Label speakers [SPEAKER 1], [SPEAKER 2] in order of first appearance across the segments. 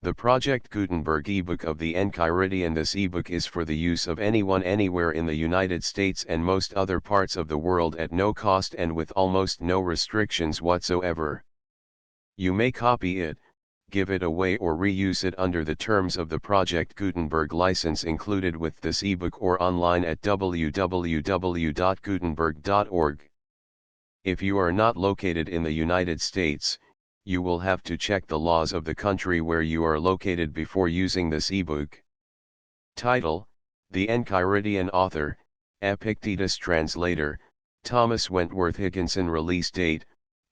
[SPEAKER 1] The Project Gutenberg ebook of the Enchiridion. This ebook is for the use of anyone anywhere in the United States and most other parts of the world at no cost and with almost no restrictions whatsoever. You may copy it, give it away or reuse it under the terms of the Project Gutenberg license included with this ebook or online at www.gutenberg.org. If you are not located in the United States, you will have to check the laws of the country where you are located before using this ebook. Title: The Enchiridion. Author: Epictetus. Translator: Thomas Wentworth Higginson. Release date: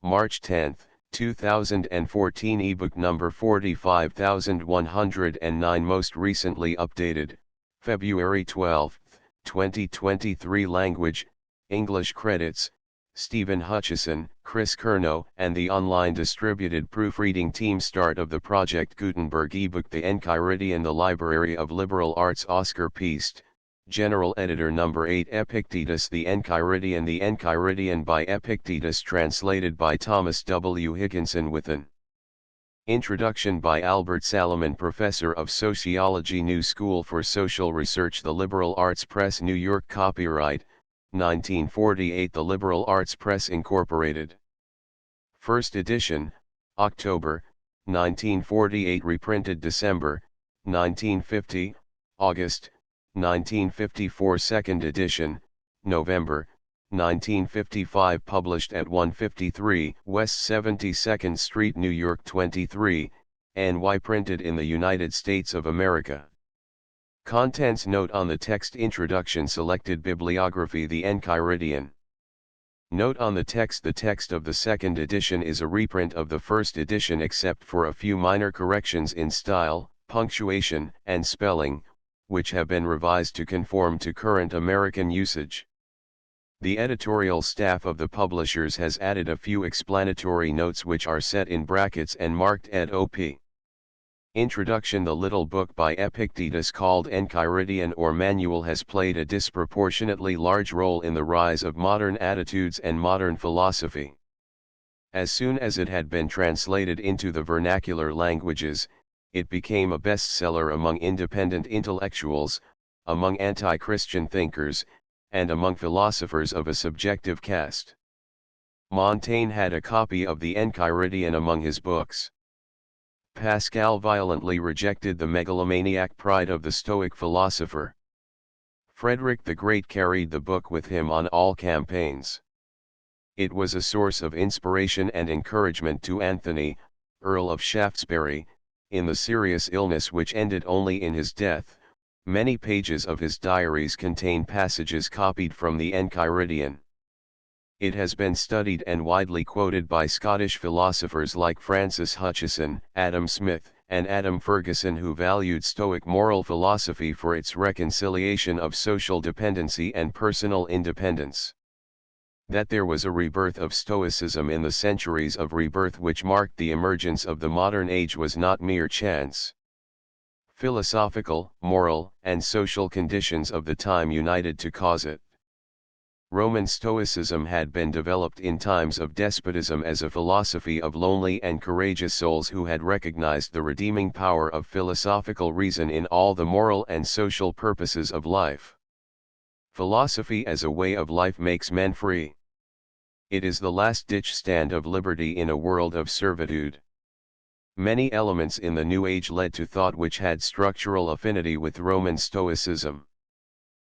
[SPEAKER 1] March 10, 2014. Ebook number 45109. Most recently updated, February 12, 2023. Language: English. Credits: Stephen Hutchison, Chris Kernow, and the online distributed proofreading team. Start of the Project Gutenberg ebook. The Enchiridion. The Library of Liberal Arts. Oscar Peast, General Editor. Number 8. Epictetus. The Enchiridion. The Enchiridion by Epictetus. Translated by Thomas W. Higginson with an introduction by Albert Salomon, Professor of Sociology, New School for Social Research. The Liberal Arts Press, New York. Copyright 1948. The Liberal Arts Press Incorporated. First edition, October, 1948. Reprinted December, 1950, August, 1954. Second edition, November, 1955. Published at 153 West 72nd Street, New York 23, NY. Printed in the United States of America. Contents. Note on the text. Introduction. Selected bibliography. The Enchiridion. Note on the text. The text of the second edition is a reprint of the first edition except for a few minor corrections in style, punctuation, and spelling, which have been revised to conform to current American usage. The editorial staff of the publishers has added a few explanatory notes which are set in brackets and marked ed. op. Introduction. The little book by Epictetus called Enchiridion or Manual has played a disproportionately large role in the rise of modern attitudes and modern philosophy. As soon as it had been translated into the vernacular languages, it became a bestseller among independent intellectuals, among anti-Christian thinkers, and among philosophers of a subjective cast. Montaigne had a copy of the Enchiridion among his books. Pascal violently rejected the megalomaniac pride of the Stoic philosopher. Frederick the Great carried the book with him on all campaigns. It was a source of inspiration and encouragement to Anthony, Earl of Shaftesbury, in the serious illness which ended only in his death. Many pages of his diaries contain passages copied from the Enchiridion. It has been studied and widely quoted by Scottish philosophers like Francis Hutcheson, Adam Smith, and Adam Ferguson, who valued Stoic moral philosophy for its reconciliation of social dependency and personal independence. That there was a rebirth of Stoicism in the centuries of rebirth which marked the emergence of the modern age was not mere chance. Philosophical, moral, and social conditions of the time united to cause it. Roman Stoicism had been developed in times of despotism as a philosophy of lonely and courageous souls who had recognized the redeeming power of philosophical reason in all the moral and social purposes of life. Philosophy as a way of life makes men free. It is the last-ditch stand of liberty in a world of servitude. Many elements in the New Age led to thought which had structural affinity with Roman Stoicism.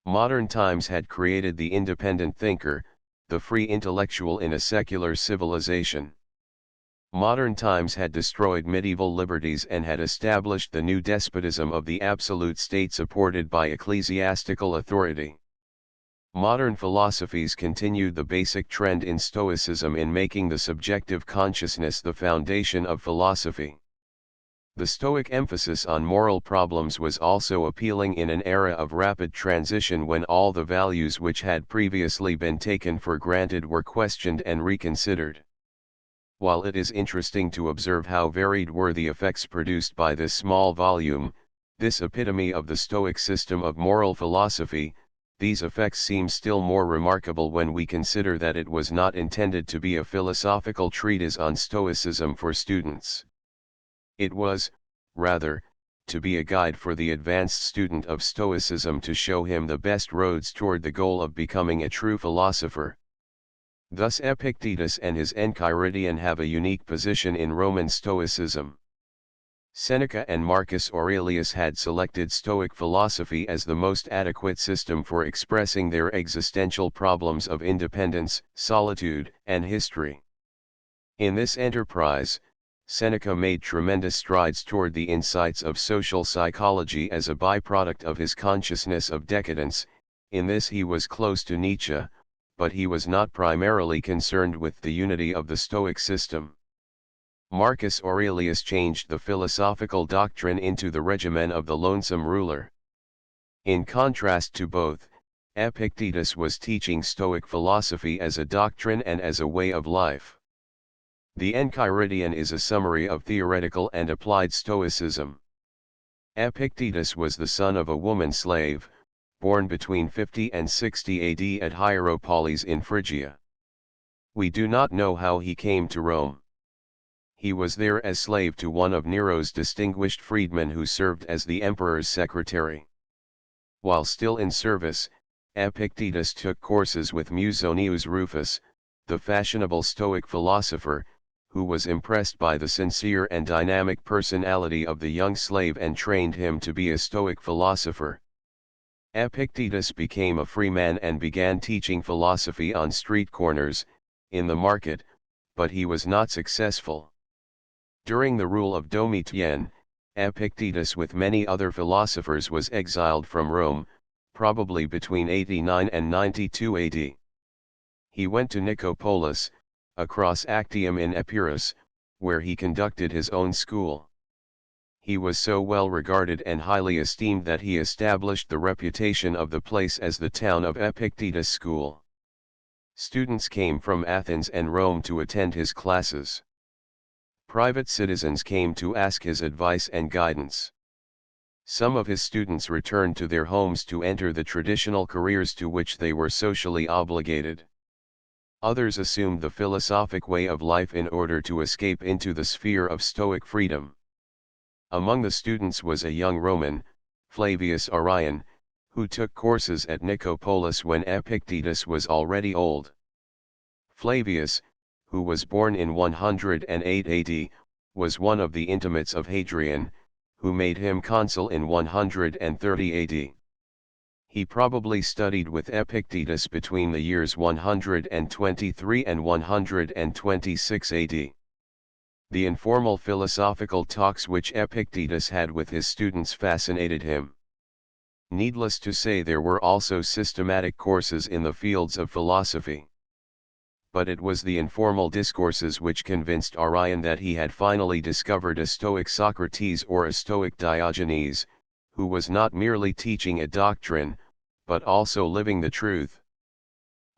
[SPEAKER 1] Modern times had created the independent thinker, the free intellectual in a secular civilization. Modern times had destroyed medieval liberties and had established the new despotism of the absolute state supported by ecclesiastical authority. Modern philosophies continued the basic trend in Stoicism in making the subjective consciousness the foundation of philosophy. The Stoic emphasis on moral problems was also appealing in an era of rapid transition when all the values which had previously been taken for granted were questioned and reconsidered. While it is interesting to observe how varied were the effects produced by this small volume, this epitome of the Stoic system of moral philosophy, these effects seem still more remarkable when we consider that it was not intended to be a philosophical treatise on Stoicism for students. It was, rather, to be a guide for the advanced student of Stoicism to show him the best roads toward the goal of becoming a true philosopher. Thus Epictetus and his Enchiridion have a unique position in Roman Stoicism. Seneca and Marcus Aurelius had selected Stoic philosophy as the most adequate system for expressing their existential problems of independence, solitude, and history. In this enterprise, Seneca made tremendous strides toward the insights of social psychology as a byproduct of his consciousness of decadence. In this he was close to Nietzsche, but he was not primarily concerned with the unity of the Stoic system. Marcus Aurelius changed the philosophical doctrine into the regimen of the lonesome ruler. In contrast to both, Epictetus was teaching Stoic philosophy as a doctrine and as a way of life. The Enchiridion is a summary of theoretical and applied Stoicism. Epictetus was the son of a woman slave, born between 50 and 60 AD at Hierapolis in Phrygia. We do not know how he came to Rome. He was there as slave to one of Nero's distinguished freedmen who served as the emperor's secretary. While still in service, Epictetus took courses with Musonius Rufus, the fashionable Stoic philosopher, who was impressed by the sincere and dynamic personality of the young slave and trained him to be a Stoic philosopher. Epictetus became a free man and began teaching philosophy on street corners, in the market, but he was not successful. During the rule of Domitian, Epictetus with many other philosophers was exiled from Rome, probably between 89 and 92 AD. He went to Nicopolis, across Actium in Epirus, where he conducted his own school. He was so well regarded and highly esteemed that he established the reputation of the place as the town of Epictetus School. Students came from Athens and Rome to attend his classes. Private citizens came to ask his advice and guidance. Some of his students returned to their homes to enter the traditional careers to which they were socially obligated. Others assumed the philosophic way of life in order to escape into the sphere of Stoic freedom. Among the students was a young Roman, Flavius Arrian, who took courses at Nicopolis when Epictetus was already old. Flavius, who was born in 108 AD, was one of the intimates of Hadrian, who made him consul in 130 AD. He probably studied with Epictetus between the years 123 and 126 AD. The informal philosophical talks which Epictetus had with his students fascinated him. Needless to say, there were also systematic courses in the fields of philosophy. But it was the informal discourses which convinced Arrian that he had finally discovered a Stoic Socrates or a Stoic Diogenes, who was not merely teaching a doctrine, but also living the truth.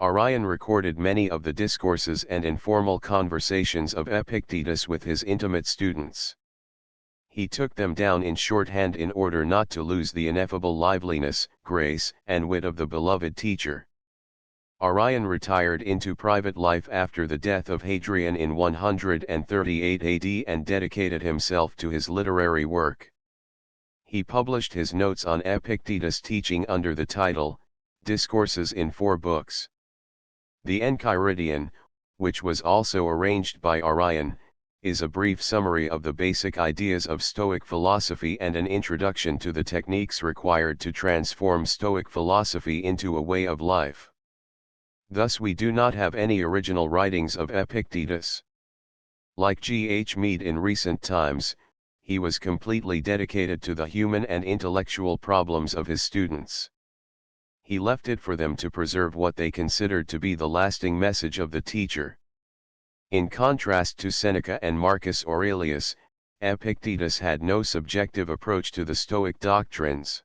[SPEAKER 1] Arrian recorded many of the discourses and informal conversations of Epictetus with his intimate students. He took them down in shorthand in order not to lose the ineffable liveliness, grace, and wit of the beloved teacher. Arrian retired into private life after the death of Hadrian in 138 AD and dedicated himself to his literary work. He published his notes on Epictetus' teaching under the title, Discourses in 4 books. The Enchiridion, which was also arranged by Arrian, is a brief summary of the basic ideas of Stoic philosophy and an introduction to the techniques required to transform Stoic philosophy into a way of life. Thus we do not have any original writings of Epictetus. Like G. H. Mead in recent times, he was completely dedicated to the human and intellectual problems of his students. He left it for them to preserve what they considered to be the lasting message of the teacher. In contrast to Seneca and Marcus Aurelius, Epictetus had no subjective approach to the Stoic doctrines.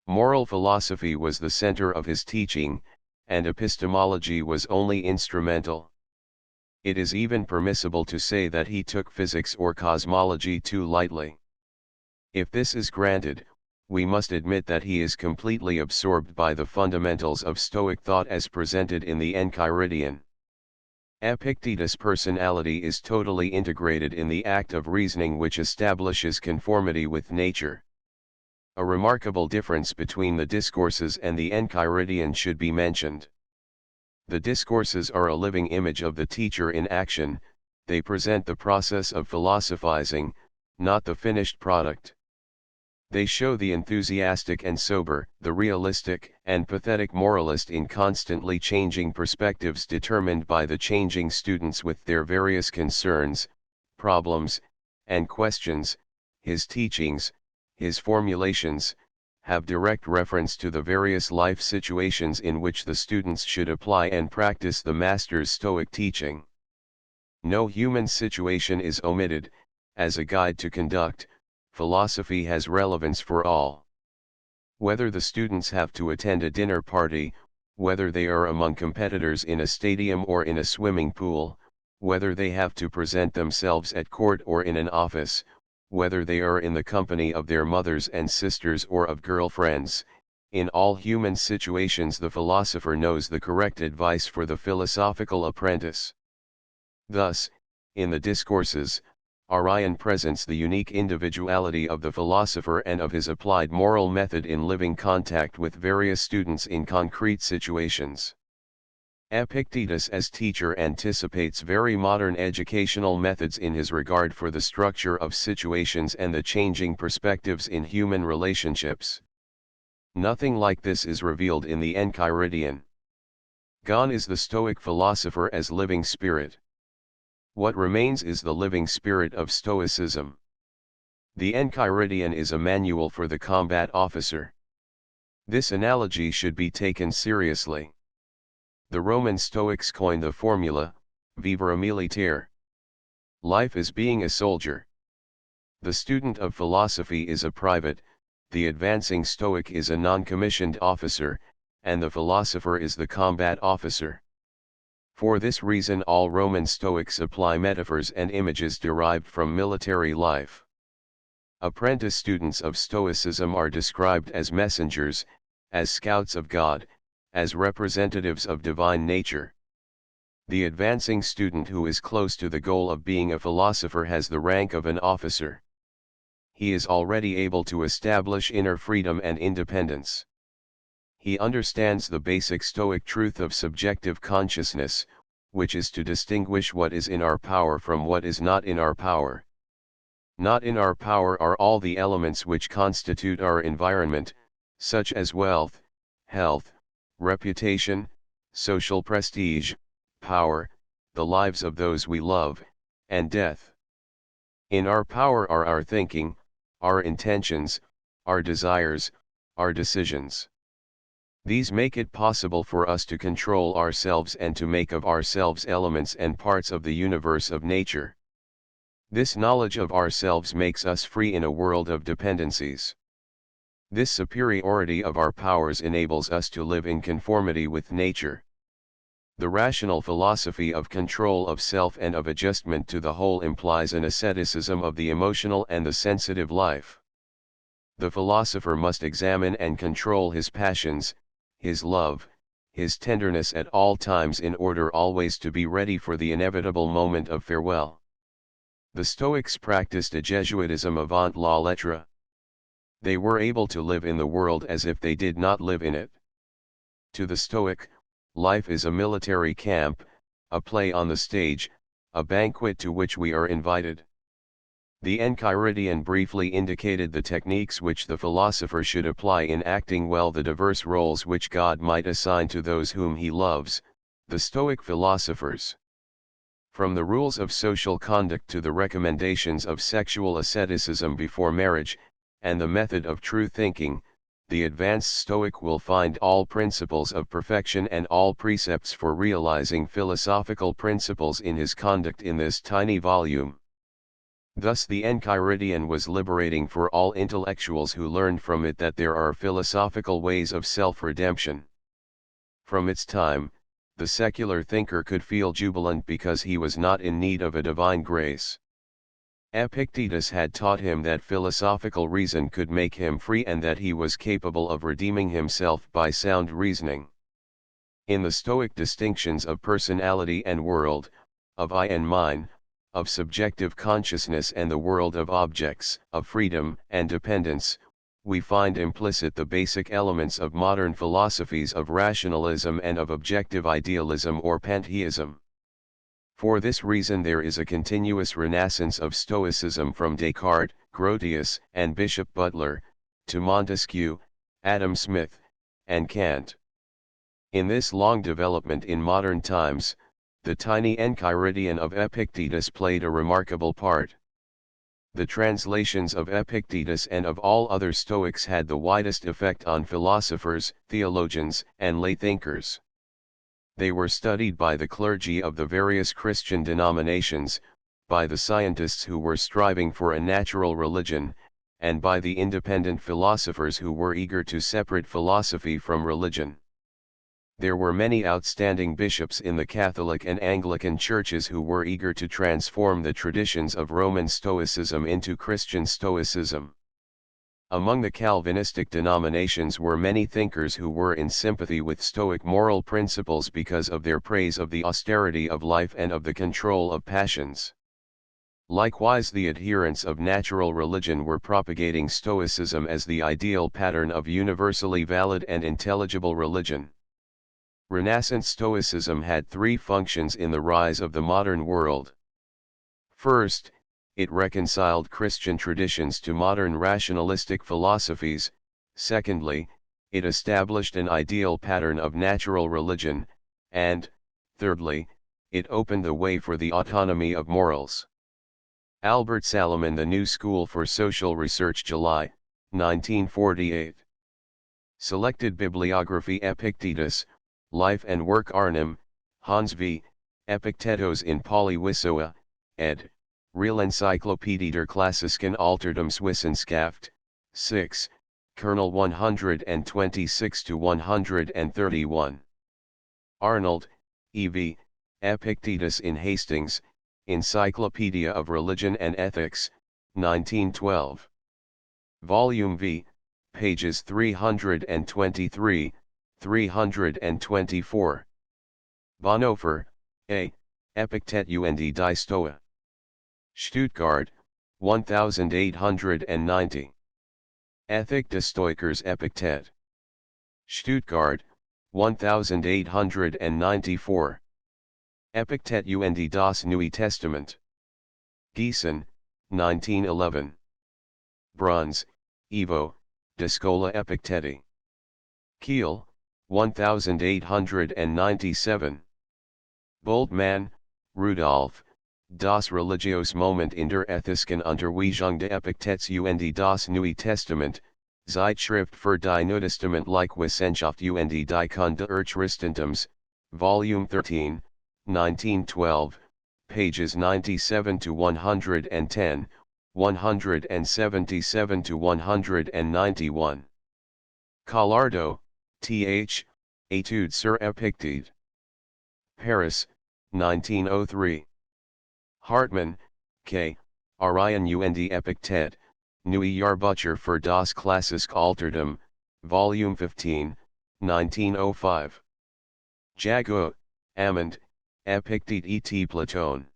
[SPEAKER 1] Moral philosophy was the center of his teaching, and epistemology was only instrumental. It is even permissible to say that he took physics or cosmology too lightly. If this is granted, we must admit that he is completely absorbed by the fundamentals of Stoic thought as presented in the Enchiridion. Epictetus' personality is totally integrated in the act of reasoning, which establishes conformity with nature. A remarkable difference between the discourses and the Enchiridion should be mentioned. The discourses are a living image of the teacher in action. They present the process of philosophizing, not the finished product. They show the enthusiastic and sober, the realistic and pathetic moralist in constantly changing perspectives determined by the changing students with their various concerns, problems, and questions. His teachings, his formulations, have direct reference to the various life situations in which the students should apply and practice the master's Stoic teaching. No human situation is omitted. As a guide to conduct, philosophy has relevance for all. Whether the students have to attend a dinner party, whether they are among competitors in a stadium or in a swimming pool, whether they have to present themselves at court or in an office, whether they are in the company of their mothers and sisters or of girlfriends, in all human situations the philosopher knows the correct advice for the philosophical apprentice. Thus, in the discourses, Arrian presents the unique individuality of the philosopher and of his applied moral method in living contact with various students in concrete situations. Epictetus as teacher anticipates very modern educational methods in his regard for the structure of situations and the changing perspectives in human relationships. Nothing like this is revealed in the Enchiridion. Gone is the Stoic philosopher as living spirit. What remains is the living spirit of Stoicism. The Enchiridion is a manual for the combat officer. This analogy should be taken seriously. The Roman Stoics coined the formula, vivere militare. Life is being a soldier. The student of philosophy is a private, the advancing Stoic is a non-commissioned officer, and the philosopher is the combat officer. For this reason all Roman Stoics apply metaphors and images derived from military life. Apprentice students of Stoicism are described as messengers, as scouts of God, as representatives of divine nature. The advancing student who is close to the goal of being a philosopher has the rank of an officer. He is already able to establish inner freedom and independence. He understands the basic Stoic truth of subjective consciousness, which is to distinguish what is in our power from what is not in our power. Not in our power are all the elements which constitute our environment, such as wealth, health, reputation, social prestige, power, the lives of those we love, and death. In our power are our thinking, our intentions, our desires, our decisions. These make it possible for us to control ourselves and to make of ourselves elements and parts of the universe of nature. This knowledge of ourselves makes us free in a world of dependencies. This superiority of our powers enables us to live in conformity with nature. The rational philosophy of control of self and of adjustment to the whole implies an asceticism of the emotional and the sensitive life. The philosopher must examine and control his passions, his love, his tenderness at all times in order always to be ready for the inevitable moment of farewell. The Stoics practiced a Jesuitism avant la lettre. They were able to live in the world as if they did not live in it. To the Stoic, life is a military camp, a play on the stage, a banquet to which we are invited. The Enchiridion briefly indicated the techniques which the philosopher should apply in acting well the diverse roles which God might assign to those whom he loves, the Stoic philosophers. From the rules of social conduct to the recommendations of sexual asceticism before marriage, and the method of true thinking, the advanced Stoic will find all principles of perfection and all precepts for realizing philosophical principles in his conduct in this tiny volume. Thus the Enchiridion was liberating for all intellectuals who learned from it that there are philosophical ways of self-redemption. From its time, the secular thinker could feel jubilant because he was not in need of a divine grace. Epictetus had taught him that philosophical reason could make him free and that he was capable of redeeming himself by sound reasoning. In the Stoic distinctions of personality and world, of I and mine, of subjective consciousness and the world of objects, of freedom and dependence, we find implicit the basic elements of modern philosophies of rationalism and of objective idealism or pantheism. For this reason there is a continuous renaissance of Stoicism from Descartes, Grotius, and Bishop Butler, to Montesquieu, Adam Smith, and Kant. In this long development in modern times, the tiny Enchiridion of Epictetus played a remarkable part. The translations of Epictetus and of all other Stoics had the widest effect on philosophers, theologians, and lay thinkers. They were studied by the clergy of the various Christian denominations, by the scientists who were striving for a natural religion, and by the independent philosophers who were eager to separate philosophy from religion. There were many outstanding bishops in the Catholic and Anglican churches who were eager to transform the traditions of Roman Stoicism into Christian Stoicism. Among the Calvinistic denominations were many thinkers who were in sympathy with Stoic moral principles because of their praise of the austerity of life and of the control of passions. Likewise, the adherents of natural religion were propagating Stoicism as the ideal pattern of universally valid and intelligible religion. Renaissance Stoicism had three functions in the rise of the modern world. First, it reconciled Christian traditions to modern rationalistic philosophies. Secondly, it established an ideal pattern of natural religion, and, thirdly, it opened the way for the autonomy of morals. Albert Salomon, The New School for Social Research, July, 1948. Selected Bibliography: Epictetus, Life and Work, Arnhem, Hans v. Epictetus in Polywissoa, ed. Real Encyclopädie der Klassischen Altertumswissenschaft, 6, Kernel 126-131. Arnold, E.V., Epictetus in Hastings, Encyclopedia of Religion and Ethics, 1912. Volume V, pages 323, 324. Bonhoeffer, A., Epictet und die Stoa. Stuttgart, 1890. Ethik des Stoikers Epictet. Stuttgart, 1894. Epictet und das Neue Testament. Gießen, 1911. Bruns, Ivo, De Schola Epicteti. Kiel, 1897. Bultmann, Rudolf, Das Religios Moment in der Ethischen Unterweisung de Epictets und das Neue Testament, Zeitschrift für die Neutestamentliche Wissenschaft und die Kunde des Christentums, Volume 13, 1912, pages 97-110, 177-191. Collardo, Th., Études sur Epictète. Paris, 1903. Hartmann, K., Arian und Epictet, Neue Jahrbucher für das Klassische Altertum, Volume 15, 1905. Jagot, Amand, Epictete et Platon.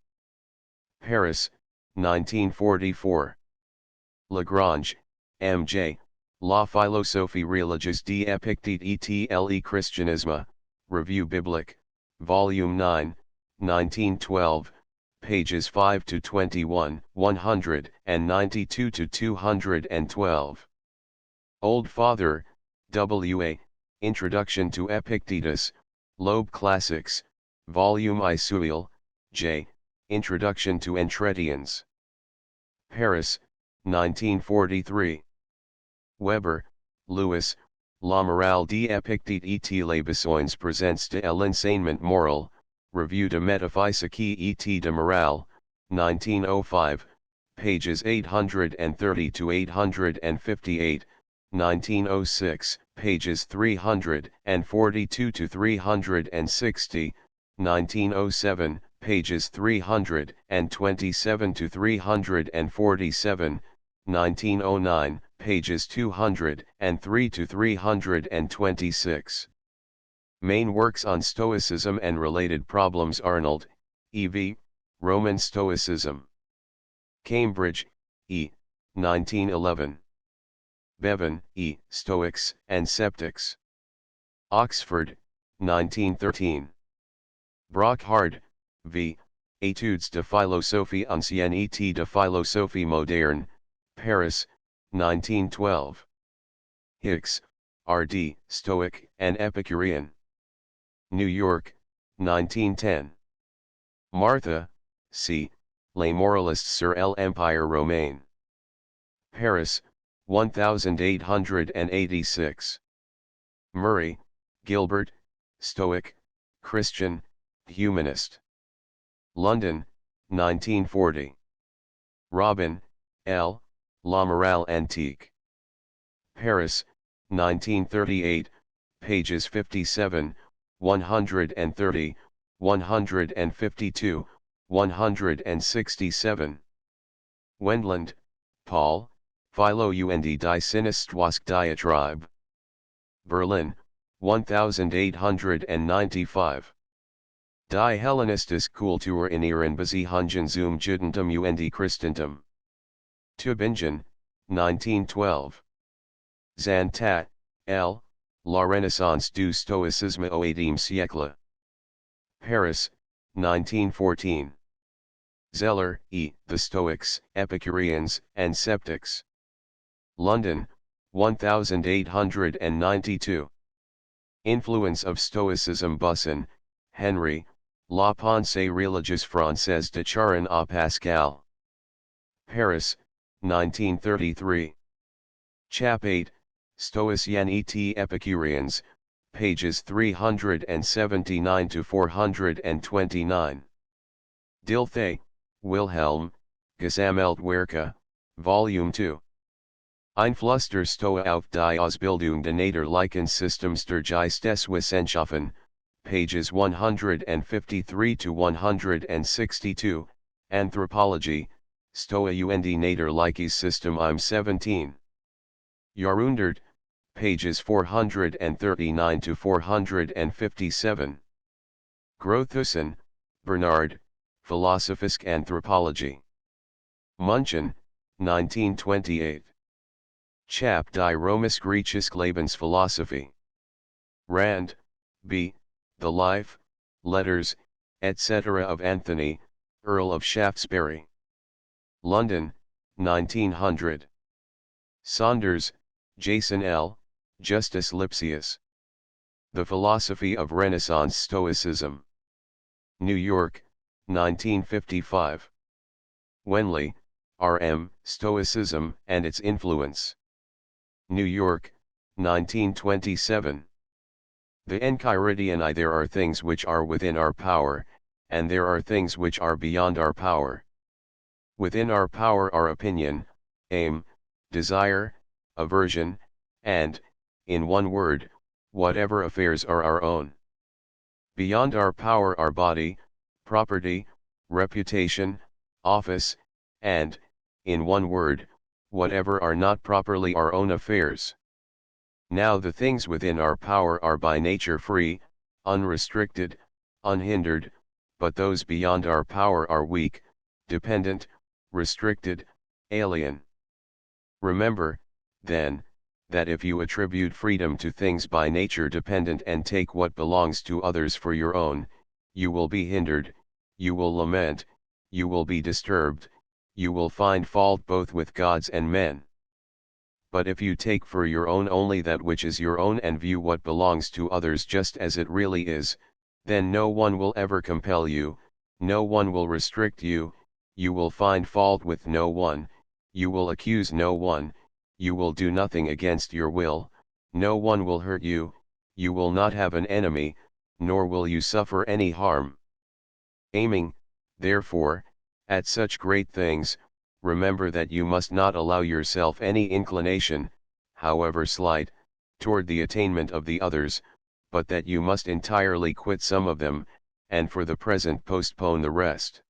[SPEAKER 1] Paris, 1944. Lagrange, M.J., La philosophie religieuse d'Épictète et le christianisme, Revue biblique, Volume 9, 1912, pages 5-21, 192-212. Old Father, W.A., Introduction to Epictetus, Loeb Classics, Volume I. Suil, J., Introduction to Enchiridions. Paris, 1943. Weber, Louis, La morale d'Épictète et les besoins présents de l'enseignement moral, Revue de métaphysique et de morale, 1905, pages 830-858, 1906, pages 342-360, 1907, pages 327-347, 1909, pages 203-326. Main works on Stoicism and related problems: Arnold, E.V., Roman Stoicism. Cambridge, E. 1911. Bevan, E. Stoics and Sceptics. Oxford, 1913. Brockhard, V. Études de philosophie ancienne et de philosophie moderne, Paris, 1912. Hicks, R.D., Stoic and Epicurean. New York, 1910. Martha, C. Les Moralistes sur l'Empire Romain. Paris, 1886. Murray, Gilbert, Stoic, Christian, Humanist. London, 1940. Robin, L., La Morale Antique. Paris, 1938, pages 57, 130, 152, 167. Wendland, Paul, Philo und die Sinistwask Diatribe. Berlin, 1895. Die Hellenistische Kultur in ihren Beziehungen zum Judentum und Christentum. Tübingen, 1912. Zantat, L., La Renaissance du Stoicisme au XVIIIe siècle. Paris, 1914. Zeller, E. The Stoics, Epicureans, and Sceptics. London, 1892. Influence of Stoicism. Busson, Henry, La Pensée religieuse française de Charon à Pascal. Paris, 1933. Chap 8, Stoiciens et Epicureans, pages 379 to 429. Dilthey, Wilhelm, Gesammeltwerke, Volume 2. Einfluss der Stoa auf die Ausbildung der Naderlichen-Systems der Geisteswissenschaften, pages 153 to 162, Anthropology, Stoa und Naderliches System im 17. Jahrhundert, pages 439 to 457. Grothusen, Bernard, Philosophisch Anthropologie. München, 1928. Chap die Römisch-Griechisch Lebensphilosophie. Rand, B., The Life, Letters, etc. of Anthony, Earl of Shaftesbury. London, 1900. Saunders, Jason L., Justus Lipsius. The Philosophy of Renaissance Stoicism. New York, 1955. Wenley, R.M., Stoicism and its Influence. New York, 1927. The Enchiridion. There are things which are within our power, and there are things which are beyond our power. Within our power are opinion, aim, desire, aversion, and, in one word, whatever affairs are our own. Beyond our power are body, property, reputation, office, and, in one word, whatever are not properly our own affairs. Now the things within our power are by nature free, unrestricted, unhindered, but those beyond our power are weak, dependent, restricted, alien. Remember, then, that if you attribute freedom to things by nature dependent and take what belongs to others for your own, you will be hindered, you will lament, you will be disturbed, you will find fault both with gods and men. But if you take for your own only that which is your own and view what belongs to others just as it really is, then no one will ever compel you, no one will restrict you, you will find fault with no one, you will accuse no one, you will do nothing against your will, no one will hurt you, you will not have an enemy, nor will you suffer any harm. Aiming, therefore, at such great things, remember that you must not allow yourself any inclination, however slight, toward the attainment of the others, but that you must entirely quit some of them, and for the present postpone the rest.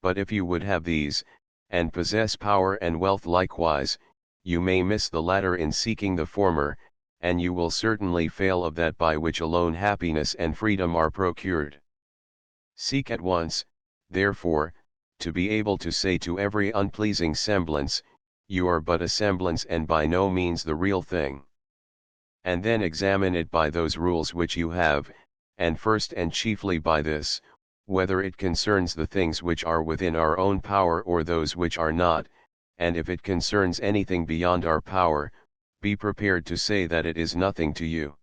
[SPEAKER 1] But if you would have these, and possess power and wealth likewise, you may miss the latter in seeking the former, and you will certainly fail of that by which alone happiness and freedom are procured. Seek at once, therefore, to be able to say to every unpleasing semblance, you are but a semblance and by no means the real thing. And then examine it by those rules which you have, and first and chiefly by this, whether it concerns the things which are within our own power or those which are not, and if it concerns anything beyond our power, be prepared to say that it is nothing to you.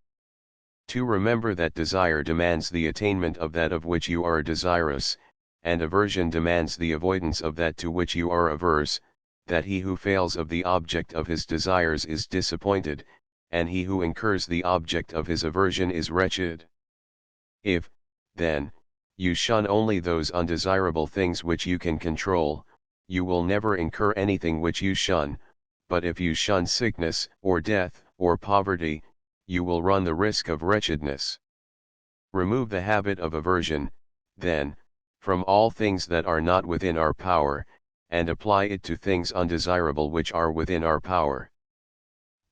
[SPEAKER 1] To remember that desire demands the attainment of that of which you are desirous, and aversion demands the avoidance of that to which you are averse, that he who fails of the object of his desires is disappointed, and he who incurs the object of his aversion is wretched. If, then, you shun only those undesirable things which you can control, you will never incur anything which you shun, but if you shun sickness, or death, or poverty, you will run the risk of wretchedness. Remove the habit of aversion, then, from all things that are not within our power, and apply it to things undesirable which are within our power.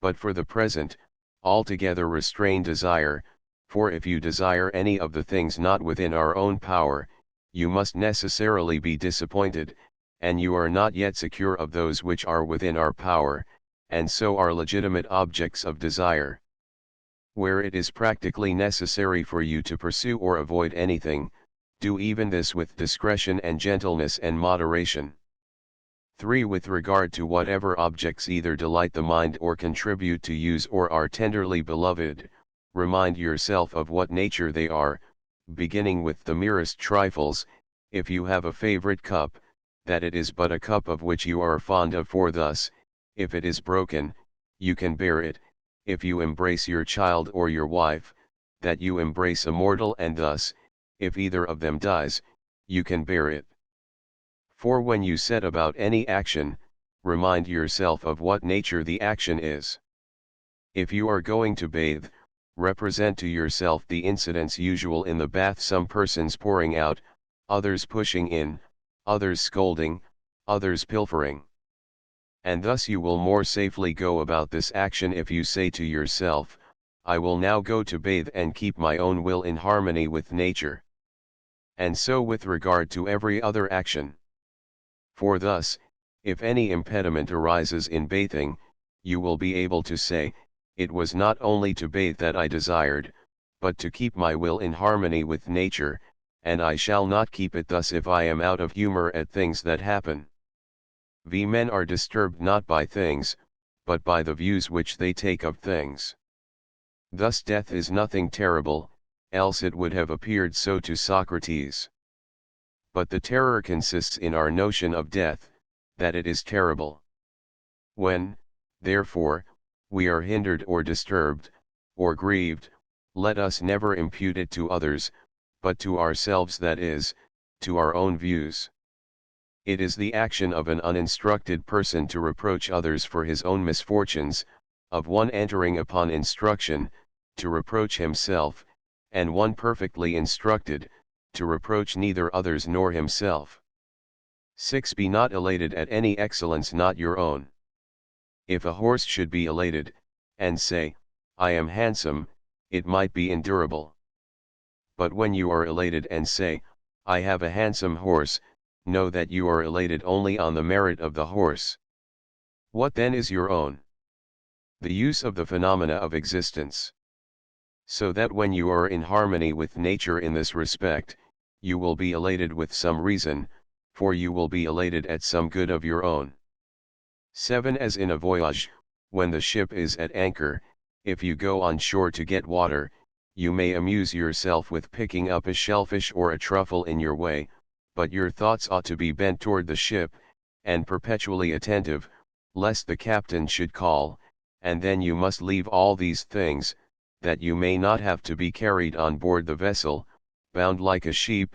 [SPEAKER 1] But for the present, altogether restrain desire, for if you desire any of the things not within our own power, you must necessarily be disappointed, and you are not yet secure of those which are within our power, and so are legitimate objects of desire. Where it is practically necessary for you to pursue or avoid anything, do even this with discretion and gentleness and moderation. 3. With regard to whatever objects either delight the mind or contribute to use or are tenderly beloved, remind yourself of what nature they are, beginning with the merest trifles. If you have a favorite cup, that it is but a cup of which you are fond of, for thus, if it is broken, you can bear it. If you embrace your child or your wife, that you embrace a mortal, and thus, if either of them dies, you can bear it. For when you set about any action, remind yourself of what nature the action is. If you are going to bathe, represent to yourself the incidents usual in the bath: some persons pouring out, others pushing in, others scolding, others pilfering. And thus you will more safely go about this action if you say to yourself, I will now go to bathe and keep my own will in harmony with nature. And so with regard to every other action. For thus, if any impediment arises in bathing, you will be able to say, it was not only to bathe that I desired, but to keep my will in harmony with nature, and I shall not keep it thus if I am out of humor at things that happen. Men are disturbed not by things, but by the views which they take of things. Thus death is nothing terrible, else it would have appeared so to Socrates. But the terror consists in our notion of death, that it is terrible. When, therefore, we are hindered or disturbed, or grieved, let us never impute it to others, but to ourselves, that is, to our own views. It is the action of an uninstructed person to reproach others for his own misfortunes, of one entering upon instruction, to reproach himself, and one perfectly instructed, to reproach neither others nor himself. 6. Be not elated at any excellence not your own. If a horse should be elated, and say, I am handsome, it might be endurable. But when you are elated and say, I have a handsome horse, know that you are elated only on the merit of the horse. What then is your own? The use of the phenomena of existence. So that when you are in harmony with nature in this respect, you will be elated with some reason, for you will be elated at some good of your own. 7. As in a voyage, when the ship is at anchor, if you go on shore to get water, you may amuse yourself with picking up a shellfish or a truffle in your way, but your thoughts ought to be bent toward the ship, and perpetually attentive, lest the captain should call, and then you must leave all these things, that you may not have to be carried on board the vessel, bound like a sheep.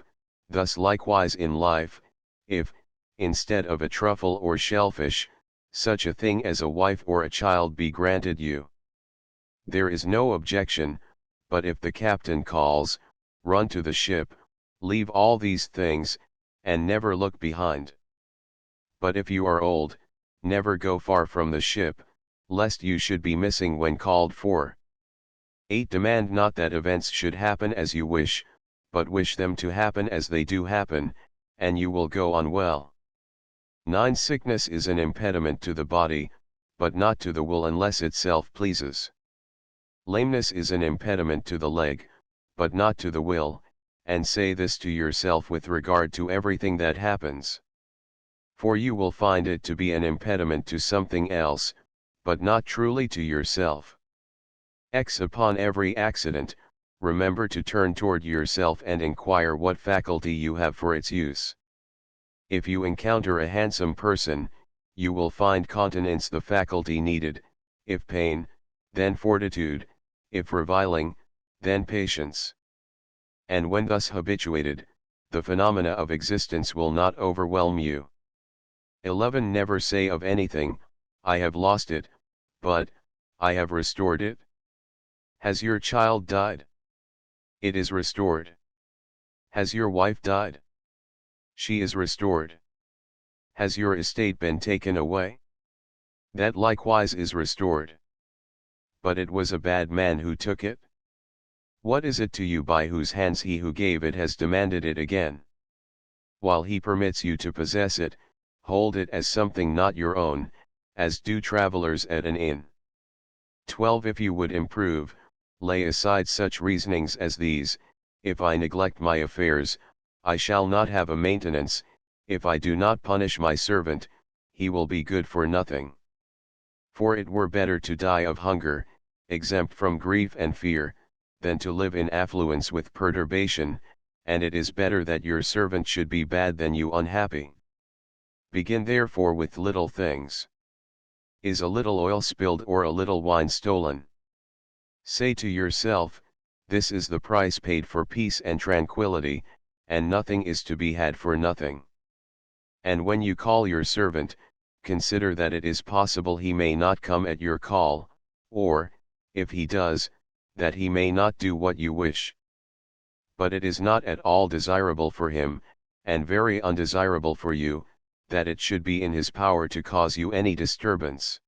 [SPEAKER 1] Thus likewise in life, if, instead of a truffle or shellfish, such a thing as a wife or a child be granted you, there is no objection, but if the captain calls, run to the ship, leave all these things, and never look behind. But if you are old, never go far from the ship, lest you should be missing when called for. 8. Demand not that events should happen as you wish, but wish them to happen as they do happen, and you will go on well. 9. Sickness is an impediment to the body, but not to the will unless itself pleases. Lameness is an impediment to the leg, but not to the will, and say this to yourself with regard to everything that happens. For you will find it to be an impediment to something else, but not truly to yourself. X. Upon every accident, remember to turn toward yourself and inquire what faculty you have for its use. If you encounter a handsome person, you will find continence the faculty needed; if pain, then fortitude; if reviling, then patience. And when thus habituated, the phenomena of existence will not overwhelm you. 11. Never say of anything, I have lost it, but, I have restored it. Has your child died? It is restored. Has your wife died? She is restored. Has your estate been taken away? That likewise is restored. But it was a bad man who took it. What is it to you by whose hands he who gave it has demanded it again? While he permits you to possess it, hold it as something not your own, as do travelers at an inn. 12. If you would improve, lay aside such reasonings as these: if I neglect my affairs, I shall not have a maintenance; if I do not punish my servant, he will be good for nothing. For it were better to die of hunger, exempt from grief and fear, than to live in affluence with perturbation, and it is better that your servant should be bad than you unhappy. Begin therefore with little things. Is a little oil spilled or a little wine stolen? Say to yourself, this is the price paid for peace and tranquility, and nothing is to be had for nothing. And when you call your servant, consider that it is possible he may not come at your call, or, if he does, that he may not do what you wish. But it is not at all desirable for him, and very undesirable for you, that it should be in his power to cause you any disturbance.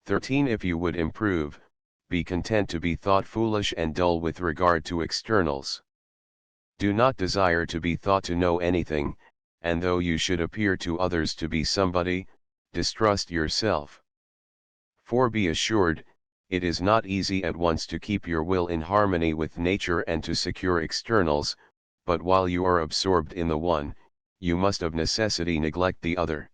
[SPEAKER 1] 13. If you would improve, be content to be thought foolish and dull with regard to externals. Do not desire to be thought to know anything, and though you should appear to others to be somebody, distrust yourself. For be assured, it is not easy at once to keep your will in harmony with nature and to secure externals, but while you are absorbed in the one, you must of necessity neglect the other.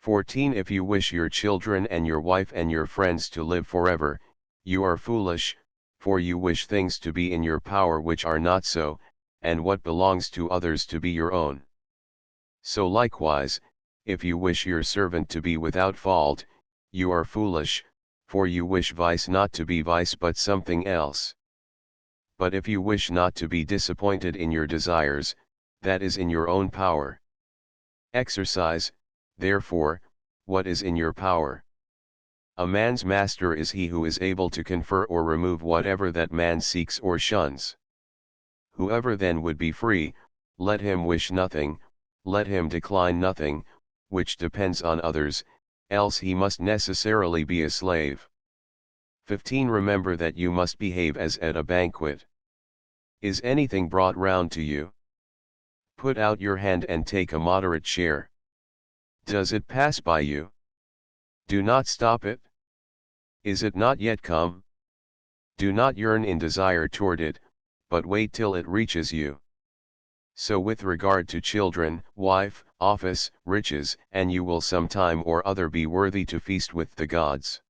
[SPEAKER 1] 14. If you wish your children and your wife and your friends to live forever, you are foolish, for you wish things to be in your power which are not so, and what belongs to others to be your own. So likewise, if you wish your servant to be without fault, you are foolish, for you wish vice not to be vice but something else. But if you wish not to be disappointed in your desires, that is in your own power. Exercise, therefore, what is in your power. A man's master is he who is able to confer or remove whatever that man seeks or shuns. Whoever then would be free, let him wish nothing, let him decline nothing, which depends on others, else he must necessarily be a slave. 15. Remember that you must behave as at a banquet. Is anything brought round to you? Put out your hand and take a moderate share. Does it pass by you? Do not stop it. Is it not yet come? Do not yearn in desire toward it, but wait till it reaches you. So with regard to children, wife, office, riches, and you will some time or other be worthy to feast with the gods.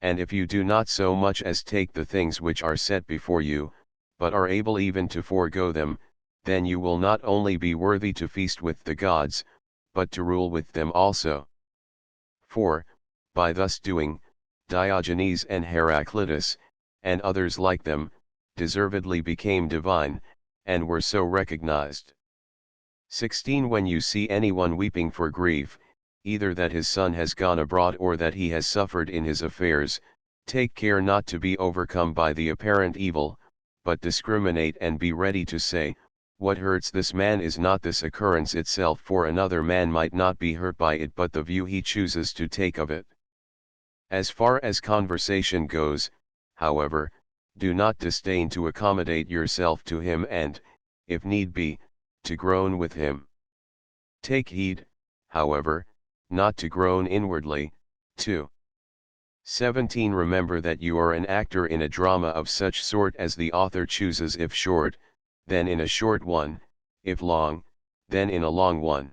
[SPEAKER 1] And if you do not so much as take the things which are set before you, but are able even to forego them, then you will not only be worthy to feast with the gods, but to rule with them also. For, by thus doing, Diogenes and Heraclitus, and others like them, deservedly became divine, and were so recognized. 16. When you see anyone weeping for grief, either that his son has gone abroad or that he has suffered in his affairs, take care not to be overcome by the apparent evil, but discriminate and be ready to say, what hurts this man is not this occurrence itself, for another man might not be hurt by it but the view he chooses to take of it. As far as conversation goes, however, do not disdain to accommodate yourself to him and, if need be, to groan with him. Take heed, however, not to groan inwardly. 2. 17. Remember that you are an actor in a drama of such sort as the author chooses, if short, then in a short one, if long, then in a long one.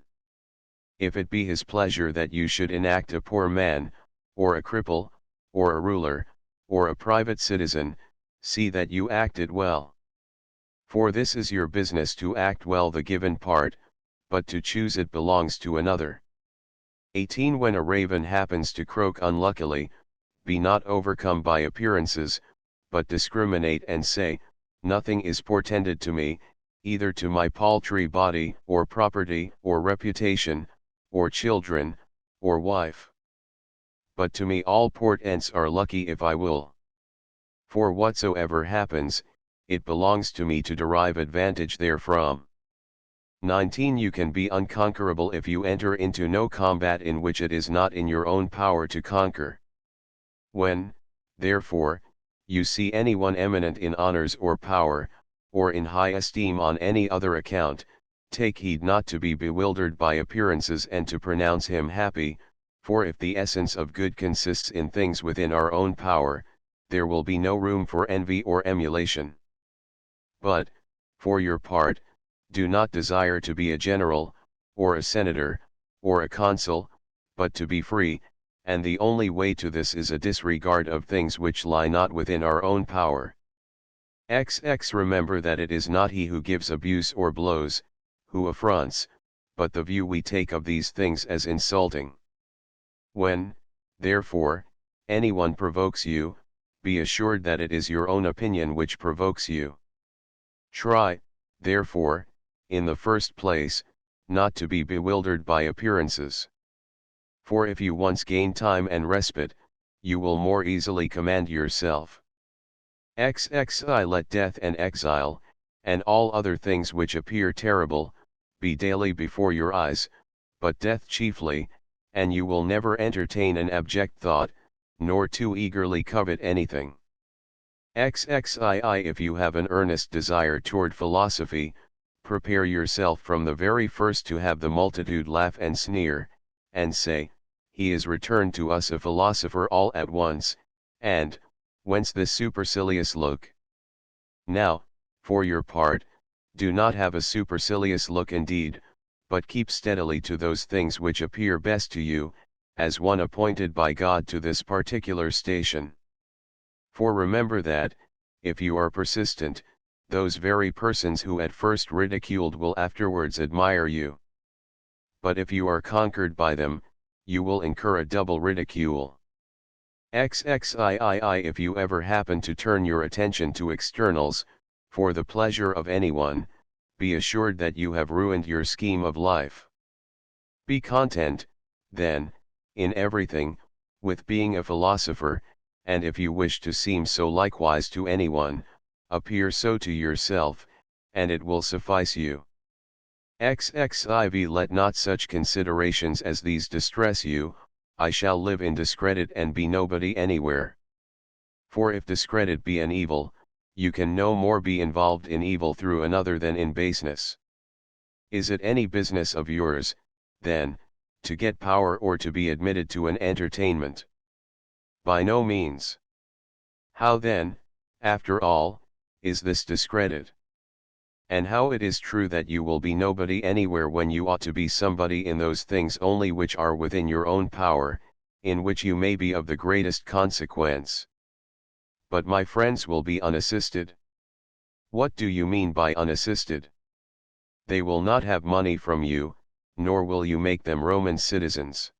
[SPEAKER 1] If it be his pleasure that you should enact a poor man, or a cripple, or a ruler, or a private citizen, see that you act it well. For this is your business to act well the given part, but to choose it belongs to another. 18. When a raven happens to croak unluckily, be not overcome by appearances, but discriminate and say, nothing is portended to me, either to my paltry body, or property, or reputation, or children, or wife. But to me all portents are lucky if I will. For whatsoever happens, it belongs to me to derive advantage therefrom. 19. You can be unconquerable if you enter into no combat in which it is not in your own power to conquer. When, therefore, you see anyone eminent in honors or power, or in high esteem on any other account, take heed not to be bewildered by appearances and to pronounce him happy, for if the essence of good consists in things within our own power, there will be no room for envy or emulation. But, for your part, do not desire to be a general, or a senator, or a consul, but to be free, and the only way to this is a disregard of things which lie not within our own power. Remember that it is not he who gives abuse or blows, who affronts, but the view we take of these things as insulting. When, therefore, anyone provokes you, be assured that it is your own opinion which provokes you. Try, therefore, in the first place, not to be bewildered by appearances. For if you once gain time and respite, you will more easily command yourself. Let death and exile, and all other things which appear terrible, be daily before your eyes, but death chiefly, and you will never entertain an abject thought, nor too eagerly covet anything. If you have an earnest desire toward philosophy, prepare yourself from the very first to have the multitude laugh and sneer, and say, he is returned to us a philosopher all at once, and, whence this supercilious look? Now, for your part, do not have a supercilious look indeed, but keep steadily to those things which appear best to you, as one appointed by God to this particular station. For remember that, if you are persistent, those very persons who at first ridiculed will afterwards admire you. But if you are conquered by them, you will incur a double ridicule. If you ever happen to turn your attention to externals, for the pleasure of anyone, be assured that you have ruined your scheme of life. Be content, then, in everything, with being a philosopher, and if you wish to seem so likewise to anyone, appear so to yourself, and it will suffice you. Let not such considerations as these distress you, I shall live in discredit and be nobody anywhere. For if discredit be an evil, you can no more be involved in evil through another than in baseness. Is it any business of yours, then, to get power or to be admitted to an entertainment? By no means. How then, after all, is this discredit? And how it is true that you will be nobody anywhere when you ought to be somebody in those things only which are within your own power, in which you may be of the greatest consequence. But my friends will be unassisted. What do you mean by unassisted? They will not have money from you, nor will you make them Roman citizens.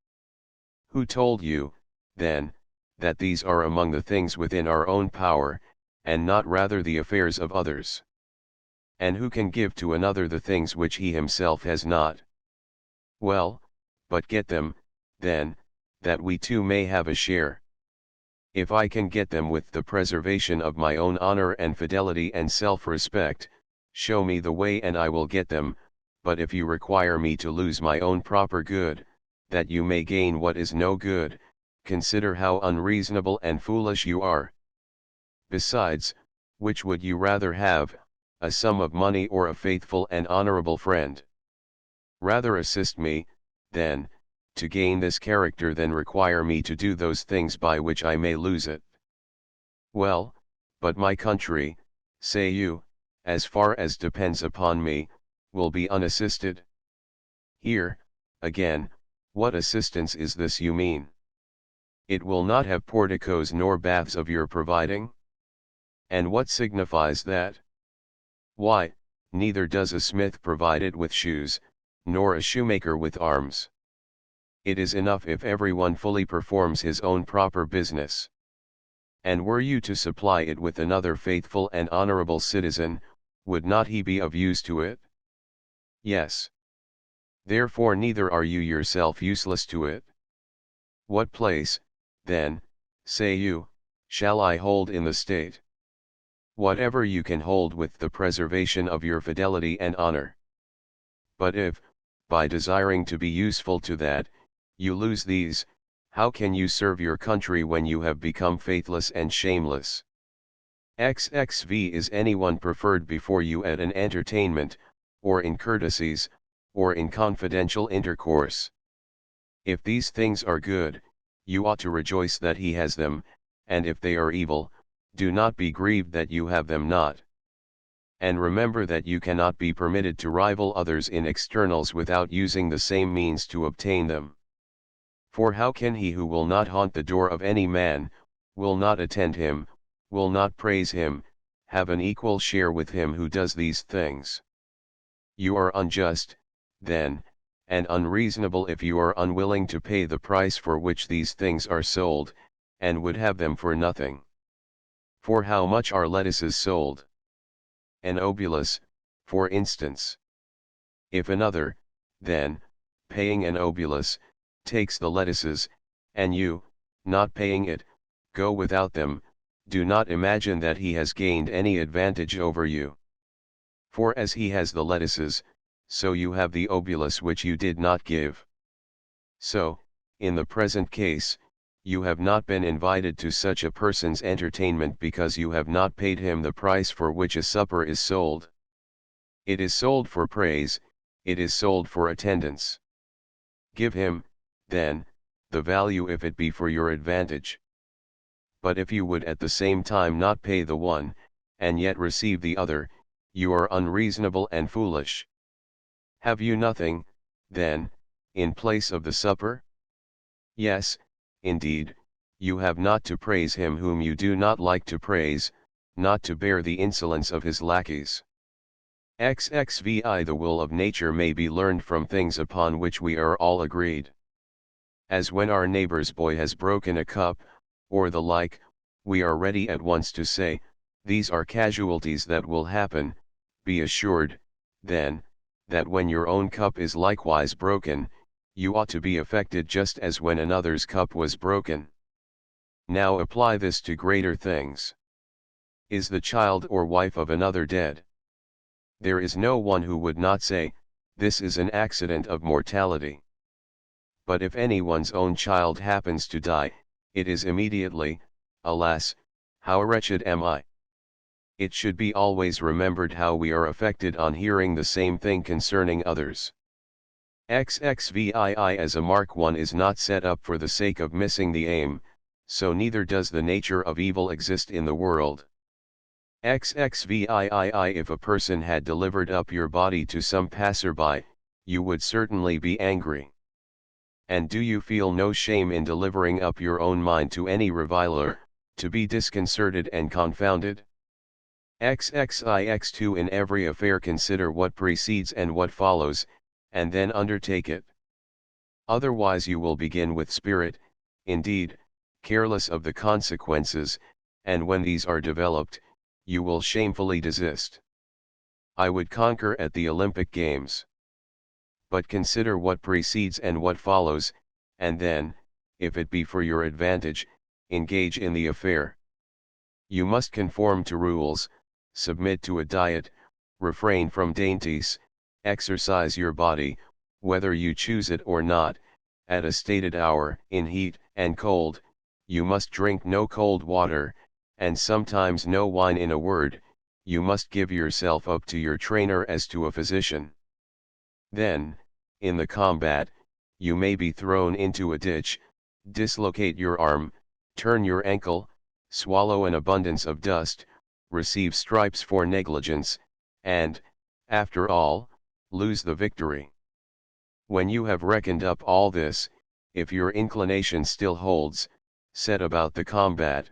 [SPEAKER 1] Who told you, then, that these are among the things within our own power, and not rather the affairs of others? And who can give to another the things which he himself has not? Well, but get them, then, that we too may have a share. If I can get them with the preservation of my own honor and fidelity and self-respect, show me the way and I will get them, but if you require me to lose my own proper good, that you may gain what is no good, consider how unreasonable and foolish you are. Besides, Which would you rather have, a sum of money or a faithful and honorable friend? Rather assist me, then, to gain this character than require me to do those things by which I may lose it. Well, but my country, say you, as far as depends upon me, will be unassisted. Here, again, what assistance is this you mean? It will not have porticos nor baths of your providing? And what signifies that? Why, neither does a smith provide it with shoes, nor a shoemaker with arms. It is enough if everyone fully performs his own proper business. And were you to supply it with another faithful and honorable citizen, would not he be of use to it? Yes. Therefore neither are you yourself useless to it. What place, then, say you, shall I hold in the state? Whatever you can hold with the preservation of your fidelity and honor. But if, by desiring to be useful to that, you lose these, how can you serve your country when you have become faithless and shameless? XXV Is anyone preferred before you at an entertainment, or in courtesies, or in confidential intercourse? If these things are good, you ought to rejoice that he has them, and if they are evil, do not be grieved that you have them not. And remember that you cannot be permitted to rival others in externals without using the same means to obtain them. For how can he who will not haunt the door of any man, will not attend him, will not praise him, have an equal share with him who does these things? You are unjust, then, and unreasonable if you are unwilling to pay the price for which these things are sold, and would have them for nothing. For how much are lettuces sold? An obolus, for instance. If another, then, paying an obolus, takes the lettuces, and you, not paying it, go without them, do not imagine that he has gained any advantage over you. For as he has the lettuces, so you have the obolus which you did not give. So, in the present case, you have not been invited to such a person's entertainment because you have not paid him the price for which a supper is sold. It is sold for praise, it is sold for attendance. Give him, then, the value if it be for your advantage. But if you would at the same time not pay the one, and yet receive the other, you are unreasonable and foolish. Have you nothing, then, in place of the supper? Yes, indeed, you have not to praise him whom you do not like to praise, not to bear the insolence of his lackeys. XXVI The will of nature may be learned from things upon which we are all agreed. As when our neighbor's boy has broken a cup, or the like, we are ready at once to say, these are casualties that will happen. Be assured, then, that when your own cup is likewise broken, you ought to be affected just as when another's cup was broken. Now apply this to greater things. Is the child or wife of another dead? There is no one who would not say, this is an accident of mortality. But if anyone's own child happens to die, it is immediately, alas, how wretched am I! It should be always remembered how we are affected on hearing the same thing concerning others. XXVII As a mark one is not set up for the sake of missing the aim, so neither does the nature of evil exist in the world. XXVII If a person had delivered up your body to some passerby, you would certainly be angry. And do you feel no shame in delivering up your own mind to any reviler, to be disconcerted and confounded? XXIX2 In every affair consider what precedes and what follows, and then undertake it. Otherwise you will begin with spirit, indeed, careless of the consequences, and when these are developed, you will shamefully desist. I would conquer at the Olympic Games. But consider what precedes and what follows, and then, if it be for your advantage, engage in the affair. You must conform to rules, submit to a diet, refrain from dainties, exercise your body, whether you choose it or not, at a stated hour, in heat and cold. You must drink no cold water, and sometimes no wine. In a word, you must give yourself up to your trainer as to a physician. Then, in the combat, you may be thrown into a ditch, dislocate your arm, turn your ankle, swallow an abundance of dust, receive stripes for negligence, and, after all, lose the victory. When you have reckoned up all this, if your inclination still holds, set about the combat.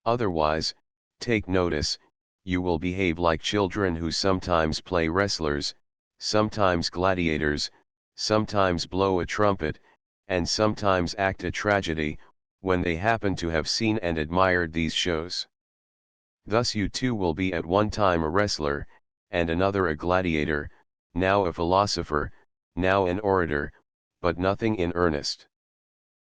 [SPEAKER 1] Otherwise, take notice, you will behave like children who sometimes play wrestlers, sometimes gladiators, sometimes blow a trumpet, and sometimes act a tragedy, when they happen to have seen and admired these shows. Thus you too will be at one time a wrestler, and another a gladiator, now a philosopher, now an orator, but nothing in earnest.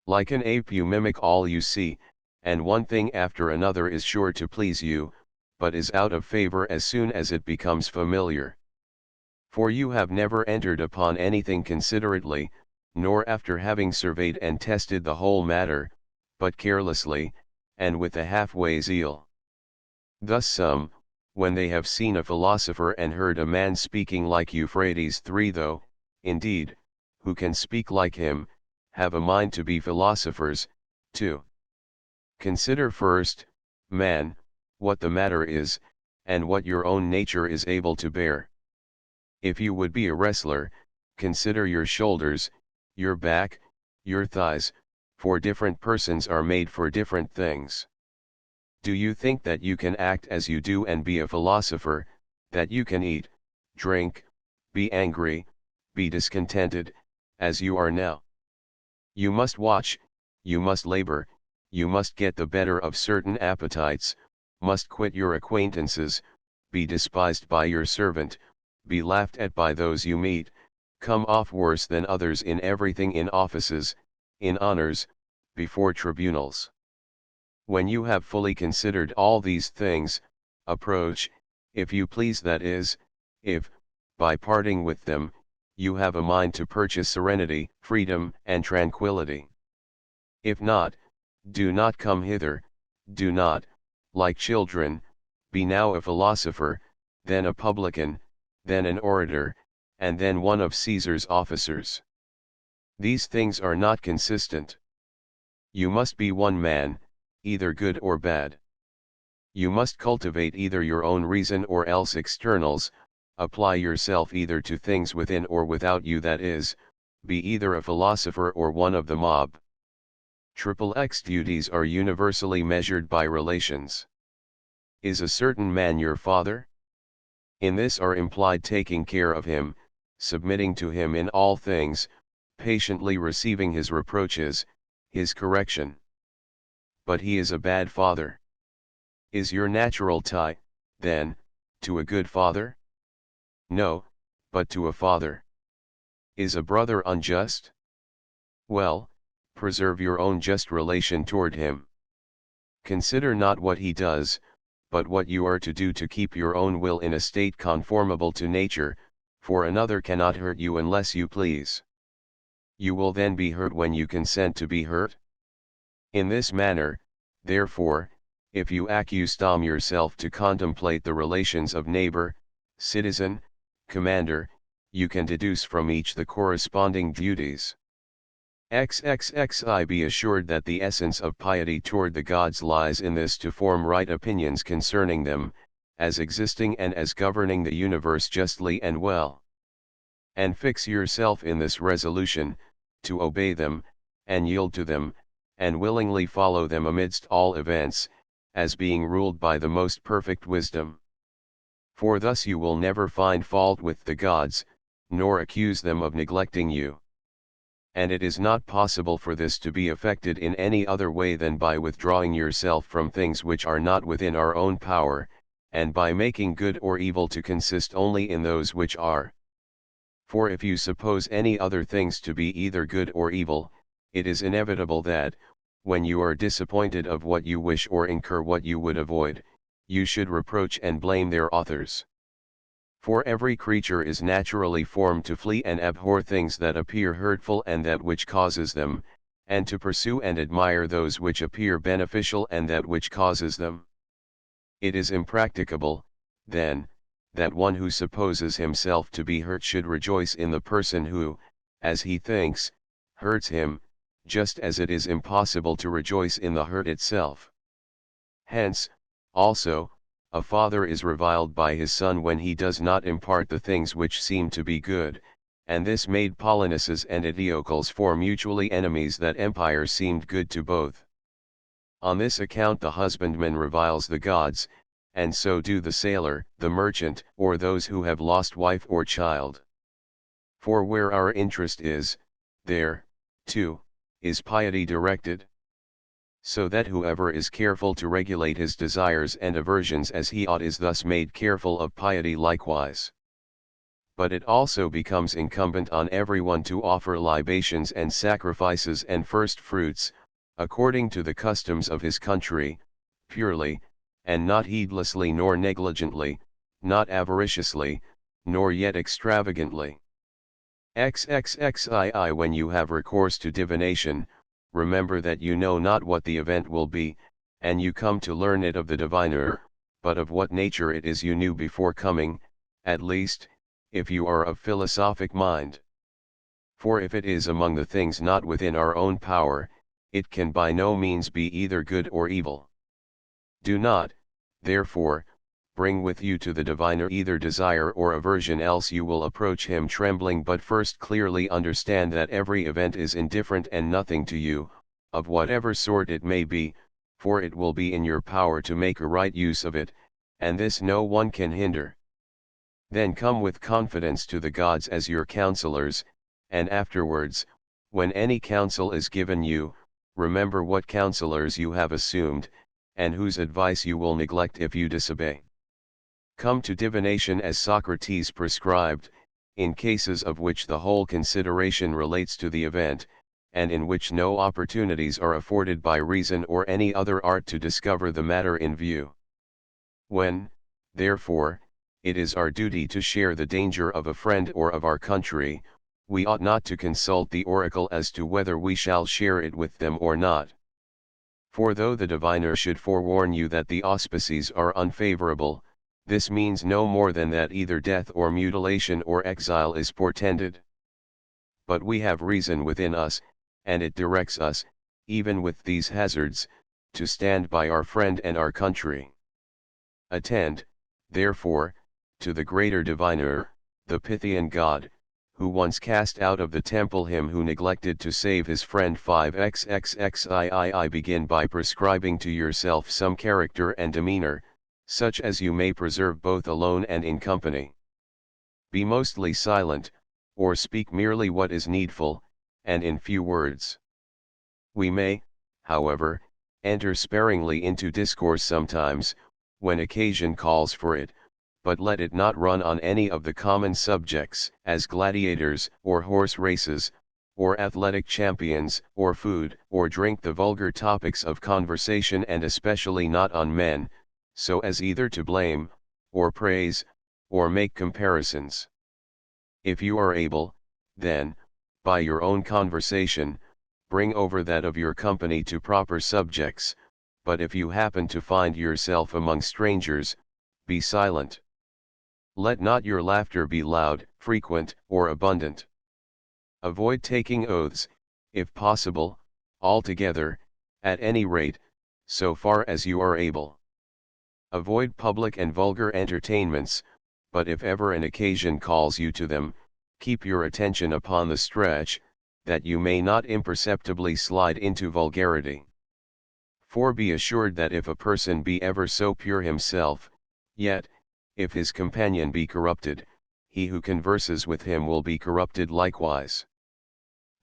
[SPEAKER 1] Like an ape you mimic all you see, and one thing after another is sure to please you, but is out of favor as soon as it becomes familiar. For you have never entered upon anything considerately, nor after having surveyed and tested the whole matter, but carelessly, and with a half-way zeal. Thus some, when they have seen a philosopher and heard a man speaking like Euphrates III, though, indeed, who can speak like him, have a mind to be philosophers, too. Consider first, man, what the matter is, and what your own nature is able to bear. If you would be a wrestler, consider your shoulders, your back, your thighs, for different persons are made for different things. Do you think that you can act as you do and be a philosopher, that you can eat, drink, be angry, be discontented, as you are now? You must watch, you must labor, you must get the better of certain appetites, must quit your acquaintances, be despised by your servant, be laughed at by those you meet, come off worse than others in everything, in offices, in honors, before tribunals. When you have fully considered all these things, approach, if you please, that is, if, by parting with them, you have a mind to purchase serenity, freedom, and tranquility. If not, do not come hither, do not, like children, be now a philosopher, then a publican, then an orator, and then one of Caesar's officers. These things are not consistent. You must be one man, either good or bad. You must cultivate either your own reason or else externals, apply yourself either to things within or without you, that is, be either a philosopher or one of the mob. XXX duties are universally measured by relations. Is a certain man your father? In this are implied taking care of him, submitting to him in all things, patiently receiving his reproaches, his correction. But he is a bad father. Is your natural tie, then, to a good father? No, but to a father. Is a brother unjust? Well, preserve your own just relation toward him. Consider not what he does, but what you are to do to keep your own will in a state conformable to nature, for another cannot hurt you unless you please. You will then be hurt when you consent to be hurt. In this manner, therefore, if you accustom yourself to contemplate the relations of neighbor, citizen, commander, you can deduce from each the corresponding duties. XXXI. Be assured that the essence of piety toward the gods lies in this, to form right opinions concerning them, as existing and as governing the universe justly and well. And fix yourself in this resolution, to obey them, and yield to them, and willingly follow them amidst all events, as being ruled by the most perfect wisdom. For thus you will never find fault with the gods, nor accuse them of neglecting you. And it is not possible for this to be effected in any other way than by withdrawing yourself from things which are not within our own power, and by making good or evil to consist only in those which are. For if you suppose any other things to be either good or evil, it is inevitable that, when you are disappointed of what you wish or incur what you would avoid, you should reproach and blame their authors. For every creature is naturally formed to flee and abhor things that appear hurtful and that which causes them, and to pursue and admire those which appear beneficial and that which causes them. It is impracticable, then, that one who supposes himself to be hurt should rejoice in the person who, as he thinks, hurts him, just as it is impossible to rejoice in the hurt itself. Hence, also, a father is reviled by his son when he does not impart the things which seem to be good, and this made Polonius and Eteocles for mutually enemies that empire seemed good to both. On this account the husbandman reviles the gods, and so do the sailor, the merchant, or those who have lost wife or child. For where our interest is, there, too, is piety directed. So that whoever is careful to regulate his desires and aversions as he ought is thus made careful of piety likewise. But it also becomes incumbent on everyone to offer libations and sacrifices and first fruits, according to the customs of his country, purely, and not heedlessly nor negligently, not avariciously, nor yet extravagantly. XXXII When you have recourse to divination, remember that you know not what the event will be, and you come to learn it of the diviner, but of what nature it is you knew before coming, at least, if you are of philosophic mind. For if it is among the things not within our own power, it can by no means be either good or evil. Do not, therefore, bring with you to the diviner either desire or aversion, else you will approach him trembling. But first clearly understand that every event is indifferent and nothing to you, of whatever sort it may be, for it will be in your power to make a right use of it, and this no one can hinder. Then come with confidence to the gods as your counselors, and afterwards, when any counsel is given you, remember what counselors you have assumed, and whose advice you will neglect if you disobey. Come to divination as Socrates prescribed, in cases of which the whole consideration relates to the event, and in which no opportunities are afforded by reason or any other art to discover the matter in view. When, therefore, it is our duty to share the danger of a friend or of our country, we ought not to consult the oracle as to whether we shall share it with them or not. For though the diviner should forewarn you that the auspices are unfavorable, this means no more than that either death or mutilation or exile is portended. But we have reason within us, and it directs us, even with these hazards, to stand by our friend and our country. Attend, therefore, to the greater diviner, the Pythian god, who once cast out of the temple him who neglected to save his friend. 5xxxii Begin by prescribing to yourself some character and demeanor, such as you may preserve both alone and in company. Be mostly silent, or speak merely what is needful, and in few words. We may, however, enter sparingly into discourse sometimes, when occasion calls for it, but let it not run on any of the common subjects, as gladiators, or horse races, or athletic champions, or food, or drink, the vulgar topics of conversation, and especially not on men, so as either to blame, or praise, or make comparisons. If you are able, then, by your own conversation, bring over that of your company to proper subjects, but if you happen to find yourself among strangers, be silent. Let not your laughter be loud, frequent, or abundant. Avoid taking oaths, if possible, altogether, at any rate, so far as you are able. Avoid public and vulgar entertainments, but if ever an occasion calls you to them, keep your attention upon the stretch, that you may not imperceptibly slide into vulgarity. For be assured that if a person be ever so pure himself, yet, if his companion be corrupted, he who converses with him will be corrupted likewise.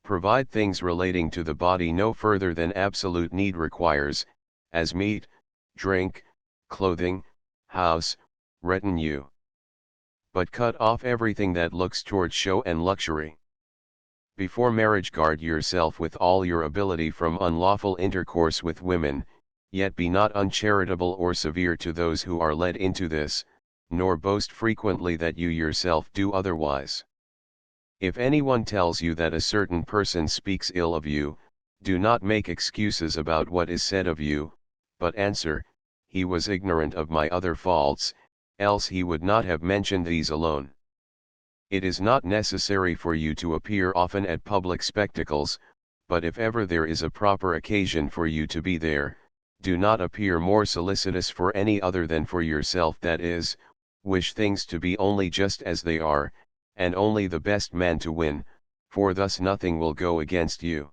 [SPEAKER 1] Provide things relating to the body no further than absolute need requires, as meat, drink, clothing, house, retinue. But cut off everything that looks toward show and luxury. Before marriage guard yourself with all your ability from unlawful intercourse with women, yet be not uncharitable or severe to those who are led into this, nor boast frequently that you yourself do otherwise. If anyone tells you that a certain person speaks ill of you, Do not make excuses about what is said of you, but answer, he was ignorant of my other faults, else he would not have mentioned these alone. It is not necessary for you to appear often at public spectacles, but if ever there is a proper occasion for you to be there, do not appear more solicitous for any other than for yourself, that is, wish things to be only just as they are, and only the best man to win, for thus nothing will go against you.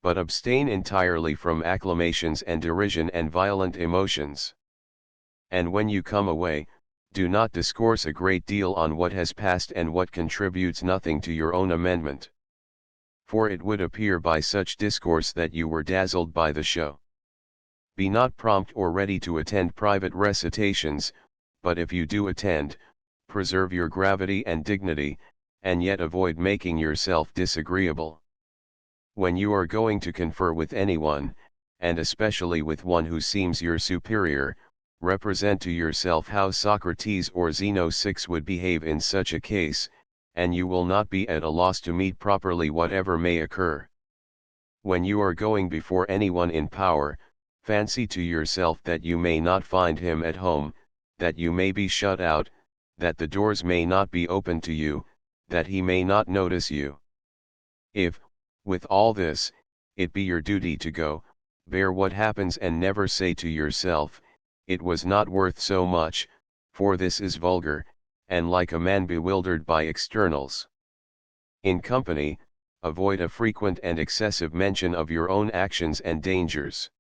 [SPEAKER 1] But abstain entirely from acclamations and derision and violent emotions. And when you come away, do not discourse a great deal on what has passed and what contributes nothing to your own amendment. For it would appear by such discourse that you were dazzled by the show. Be not prompt or ready to attend private recitations, but if you do attend, preserve your gravity and dignity, and yet avoid making yourself disagreeable. When you are going to confer with anyone, and especially with one who seems your superior, represent to yourself how Socrates or Zeno would behave in such a case, and you will not be at a loss to meet properly whatever may occur. When you are going before anyone in power, fancy to yourself that you may not find him at home, that you may be shut out, that the doors may not be opened to you, that he may not notice you. If, with all this, it be your duty to go, bear what happens and never say to yourself, it was not worth so much, for this is vulgar, and like a man bewildered by externals. In company, avoid a frequent and excessive mention of your own actions and dangers.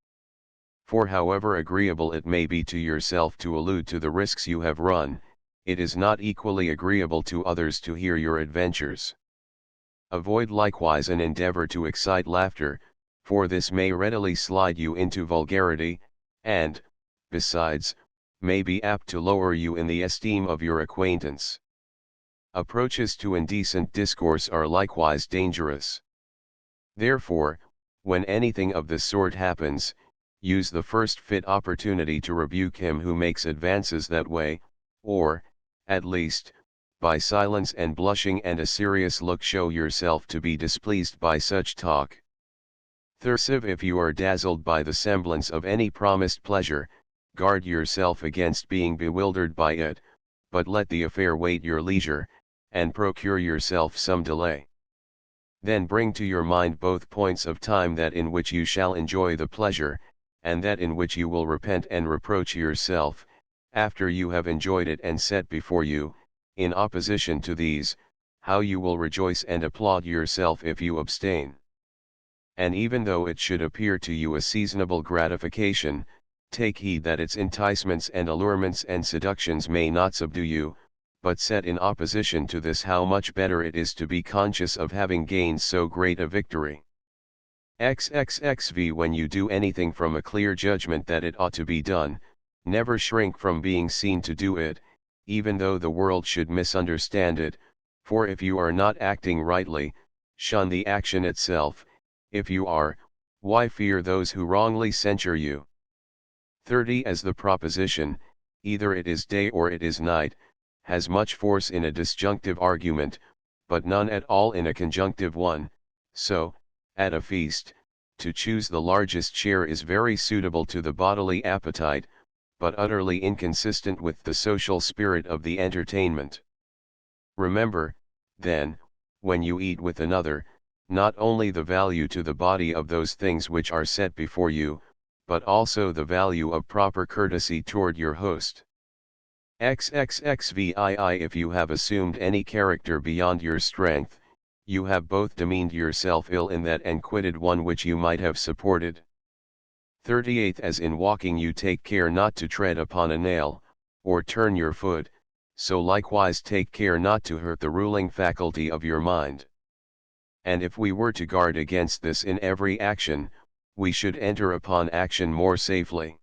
[SPEAKER 1] For however agreeable it may be to yourself to allude to the risks you have run, it is not equally agreeable to others to hear your adventures. Avoid likewise an endeavor to excite laughter, for this may readily slide you into vulgarity, and, besides, may be apt to lower you in the esteem of your acquaintance. Approaches to indecent discourse are likewise dangerous. Therefore, when anything of this sort happens, use the first fit opportunity to rebuke him who makes advances that way, or, at least, by silence and blushing and a serious look show yourself to be displeased by such talk. Third, if you are dazzled by the semblance of any promised pleasure, guard yourself against being bewildered by it, but let the affair wait your leisure, and procure yourself some delay. Then bring to your mind both points of time, that in which you shall enjoy the pleasure, and that in which you will repent and reproach yourself, after you have enjoyed it, and set before you, in opposition to these, how you will rejoice and applaud yourself if you abstain. And even though it should appear to you a seasonable gratification, take heed that its enticements and allurements and seductions may not subdue you, but set in opposition to this how much better it is to be conscious of having gained so great a victory. XXXV When you do anything from a clear judgment that it ought to be done, never shrink from being seen to do it, even though the world should misunderstand it, for if you are not acting rightly, shun the action itself; if you are, why fear those who wrongly censure you? 30 As the proposition, either it is day or it is night, has much force in a disjunctive argument, but none at all in a conjunctive one, so, at a feast, to choose the largest share is very suitable to the bodily appetite, but utterly inconsistent with the social spirit of the entertainment. Remember, then, when you eat with another, not only the value to the body of those things which are set before you, but also the value of proper courtesy toward your host. XXXVII If you have assumed any character beyond your strength, you have both demeaned yourself ill in that and quitted one which you might have supported. 38 As in walking you take care not to tread upon a nail, or turn your foot, so likewise take care not to hurt the ruling faculty of your mind. And if we were to guard against this in every action, we should enter upon action more safely.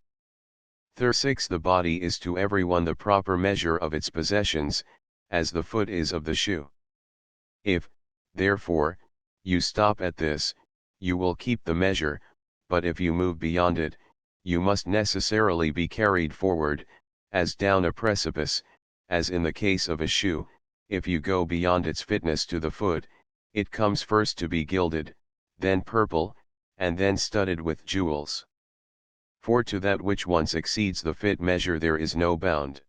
[SPEAKER 1] 36 The body is to everyone the proper measure of its possessions, as the foot is of the shoe. If, therefore, you stop at this, you will keep the measure, but if you move beyond it, you must necessarily be carried forward, as down a precipice, as in the case of a shoe. If you go beyond its fitness to the foot, it comes first to be gilded, then purple, and then studded with jewels. For to that which once exceeds the fit measure there is no bound.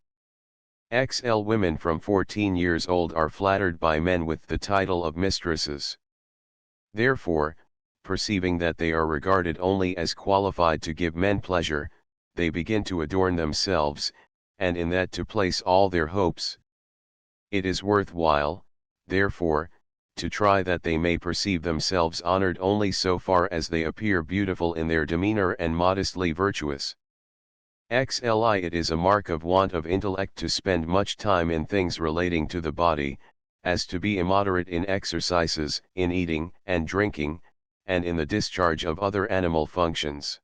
[SPEAKER 1] XL women from 14 years old are flattered by men with the title of mistresses. Therefore, perceiving that they are regarded only as qualified to give men pleasure, they begin to adorn themselves, and in that to place all their hopes. It is worthwhile, therefore, to try that they may perceive themselves honored only so far as they appear beautiful in their demeanor and modestly virtuous. XLI It is a mark of want of intellect to spend much time in things relating to the body, as to be immoderate in exercises, in eating and drinking, and in the discharge of other animal functions.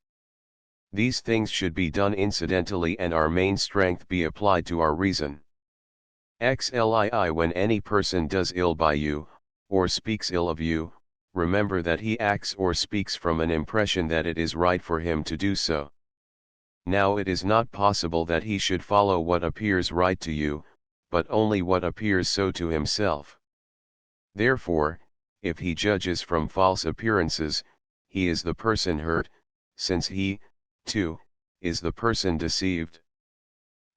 [SPEAKER 1] These things should be done incidentally and our main strength be applied to our reason. XLII When any person does ill by you, or speaks ill of you, remember that he acts or speaks from an impression that it is right for him to do so. Now it is not possible that he should follow what appears right to you, but only what appears so to himself. Therefore, if he judges from false appearances, he is the person hurt, since he, too, is the person deceived.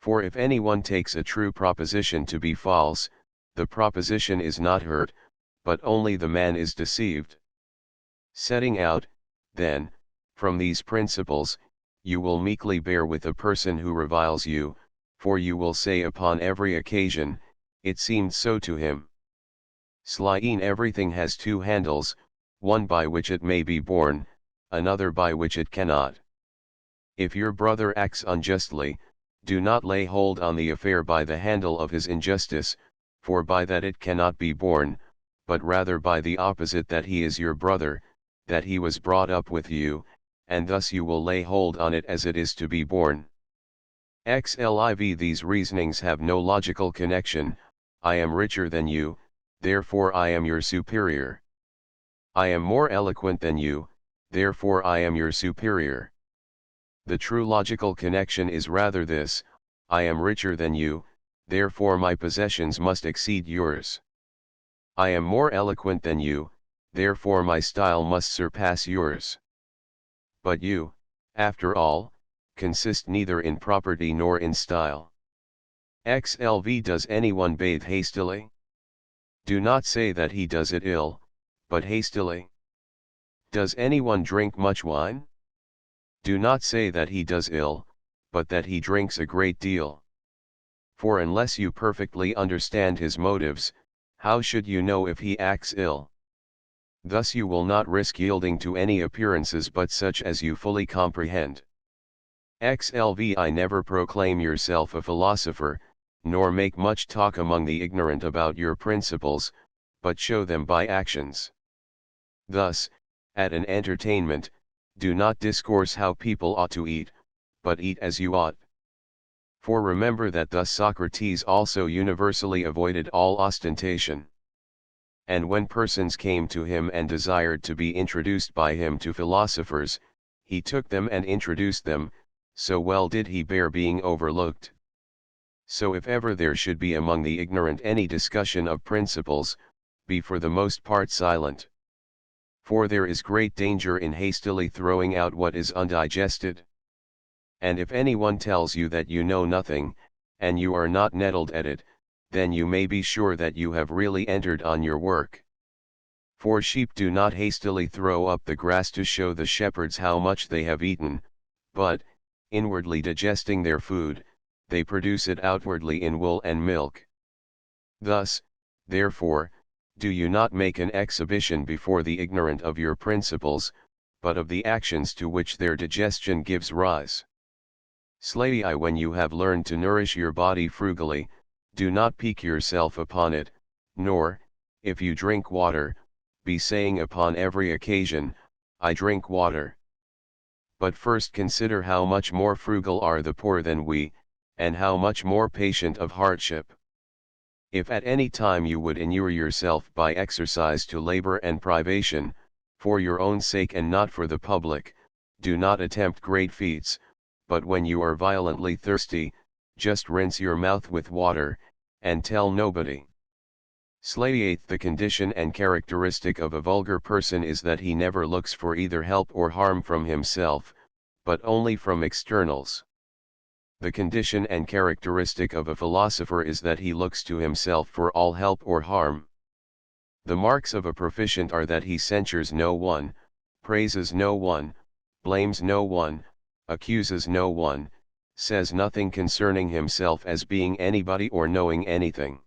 [SPEAKER 1] For if anyone takes a true proposition to be false, the proposition is not hurt, but only the man is deceived. Setting out, then, from these principles, you will meekly bear with a person who reviles you, for you will say upon every occasion, it seemed so to him. Slyine everything has two handles, one by which it may be borne, another by which it cannot. If your brother acts unjustly, do not lay hold on the affair by the handle of his injustice, for by that it cannot be borne, but rather by the opposite that he is your brother, that he was brought up with you, and thus you will lay hold on it as it is to be borne. XLIV These reasonings have no logical connection. I am richer than you, therefore I am your superior. I am more eloquent than you, therefore I am your superior. The true logical connection is rather this: I am richer than you, therefore my possessions must exceed yours. I am more eloquent than you, therefore my style must surpass yours. But you, after all, consist neither in property nor in style. XLV Does anyone bathe hastily? Do not say that he does it ill, but hastily. Does anyone drink much wine? Do not say that he does ill, but that he drinks a great deal. For unless you perfectly understand his motives, how should you know if he acts ill? Thus you will not risk yielding to any appearances but such as you fully comprehend. XLV Never proclaim yourself a philosopher, nor make much talk among the ignorant about your principles, but show them by actions. Thus, at an entertainment, do not discourse how people ought to eat, but eat as you ought. For remember that thus Socrates also universally avoided all ostentation. And when persons came to him and desired to be introduced by him to philosophers, he took them and introduced them, so well did he bear being overlooked. So if ever there should be among the ignorant any discussion of principles, be for the most part silent. For there is great danger in hastily throwing out what is undigested. And if anyone tells you that you know nothing, and you are not nettled at it, then you may be sure that you have really entered on your work. For sheep do not hastily throw up the grass to show the shepherds how much they have eaten, but, inwardly digesting their food, they produce it outwardly in wool and milk. Thus, therefore, do you not make an exhibition before the ignorant of your principles, but of the actions to which their digestion gives rise. Slay when you have learned to nourish your body frugally, do not pique yourself upon it, nor, if you drink water, be saying upon every occasion, I drink water. But first consider how much more frugal are the poor than we, and how much more patient of hardship. If at any time you would inure yourself by exercise to labor and privation, for your own sake and not for the public, do not attempt great feats, but when you are violently thirsty, just rinse your mouth with water, and tell nobody. Slayeth. The condition and characteristic of a vulgar person is that he never looks for either help or harm from himself, but only from externals. The condition and characteristic of a philosopher is that he looks to himself for all help or harm. The marks of a proficient are that he censures no one, praises no one, blames no one, accuses no one, says nothing concerning himself as being anybody or knowing anything.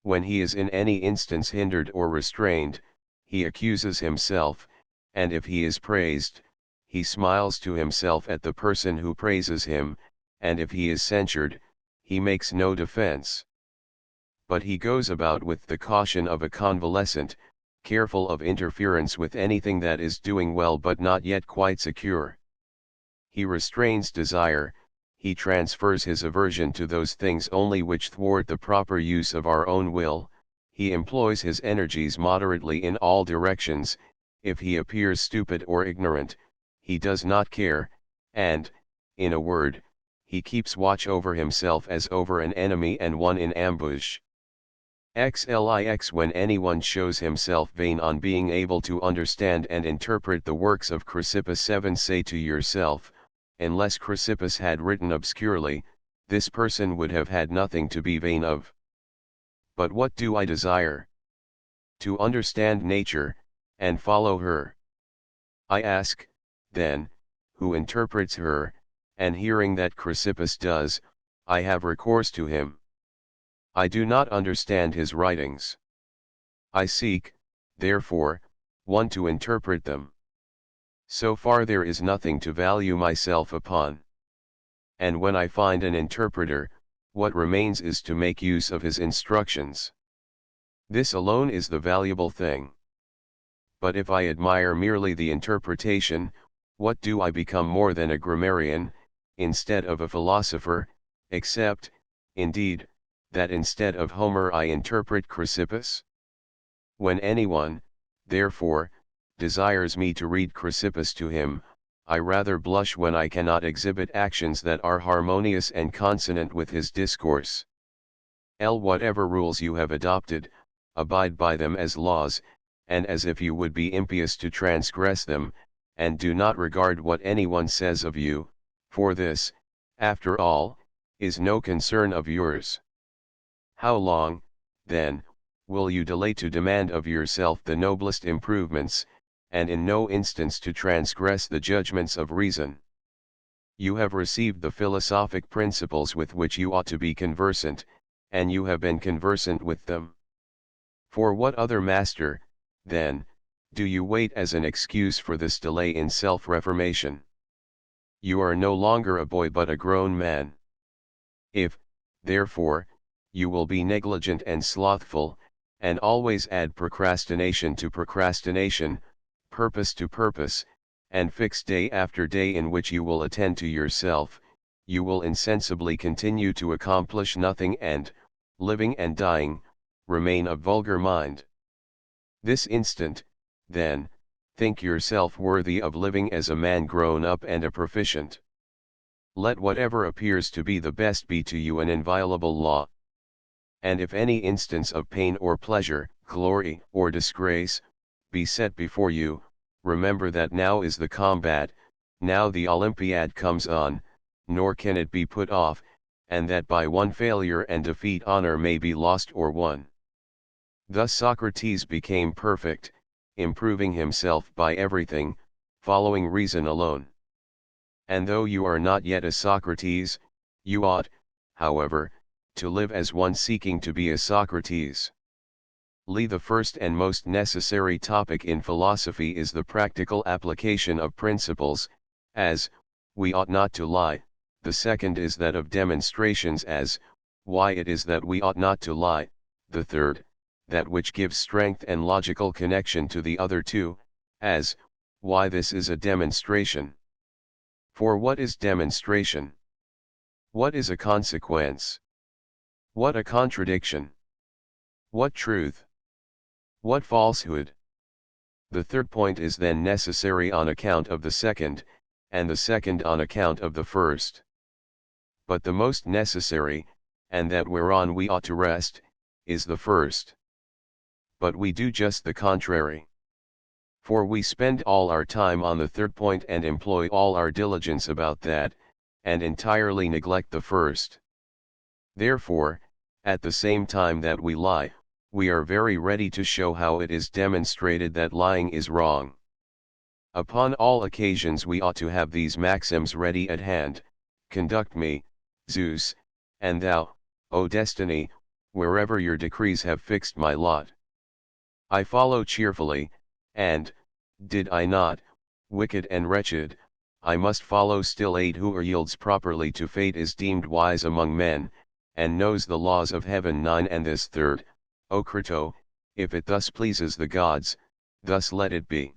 [SPEAKER 1] When he is in any instance hindered or restrained, he accuses himself, and if he is praised, he smiles to himself at the person who praises him, and if he is censured, he makes no defense. But he goes about with the caution of a convalescent, careful of interference with anything that is doing well but not yet quite secure. He restrains desire, he transfers his aversion to those things only which thwart the proper use of our own will, he employs his energies moderately in all directions. If he appears stupid or ignorant, he does not care, and, in a word, he keeps watch over himself as over an enemy and one in ambush. XLIX. When anyone shows himself vain on being able to understand and interpret the works of Chrysippus 7, say to yourself, unless Chrysippus had written obscurely, this person would have had nothing to be vain of. But what do I desire? To understand nature, and follow her. I ask, then, who interprets her, and hearing that Chrysippus does, I have recourse to him. I do not understand his writings. I seek, therefore, one to interpret them. So far there is nothing to value myself upon. And when I find an interpreter, what remains is to make use of his instructions. This alone is the valuable thing. But if I admire merely the interpretation, what do I become more than a grammarian, instead of a philosopher, except, indeed, that instead of Homer I interpret Chrysippus? When anyone, therefore, desires me to read Chrysippus to him, I rather blush when I cannot exhibit actions that are harmonious and consonant with his discourse. Whatever rules you have adopted, abide by them as laws, and as if you would be impious to transgress them, and do not regard what anyone says of you, for this, after all, is no concern of yours. How long, then, will you delay to demand of yourself the noblest improvements, and in no instance to transgress the judgments of reason? You have received the philosophic principles with which you ought to be conversant, and you have been conversant with them. For what other master, then, do you wait as an excuse for this delay in self-reformation? You are no longer a boy but a grown man. If, therefore, you will be negligent and slothful, and always add procrastination to procrastination, purpose to purpose, and fix day after day in which you will attend to yourself, you will insensibly continue to accomplish nothing and, living and dying, remain a vulgar mind. This instant, then, think yourself worthy of living as a man grown up and a proficient. Let whatever appears to be the best be to you an inviolable law. And if any instance of pain or pleasure, glory or disgrace, be set before you, remember that now is the combat, now the Olympiad comes on, nor can it be put off, and that by one failure and defeat honor may be lost or won. Thus Socrates became perfect, improving himself by everything, following reason alone. And though you are not yet a Socrates, you ought, however, to live as one seeking to be a Socrates. The first and most necessary topic in philosophy is the practical application of principles, as, we ought not to lie. The second is that of demonstrations, as, why it is that we ought not to lie. The third, that which gives strength and logical connection to the other two, as, why this is a demonstration. For what is demonstration? What is a consequence? What a contradiction? What truth? What falsehood? The third point is then necessary on account of the second, and the second on account of the first. But the most necessary, and that whereon we ought to rest, is the first. but we do just the contrary. For we spend all our time on the third point and employ all our diligence about that, and entirely neglect the first. Therefore, at the same time that we lie, we are very ready to show how it is demonstrated that lying is wrong. Upon all occasions we ought to have these maxims ready at hand: conduct me, Zeus, and thou, O destiny, wherever your decrees have fixed my lot. I follow cheerfully, and, did I not, wicked and wretched, I must follow still. 8 Whoever yields properly to fate is deemed wise among men, and knows the laws of heaven. 9 And this third, O Crito, if it thus pleases the gods, thus let it be.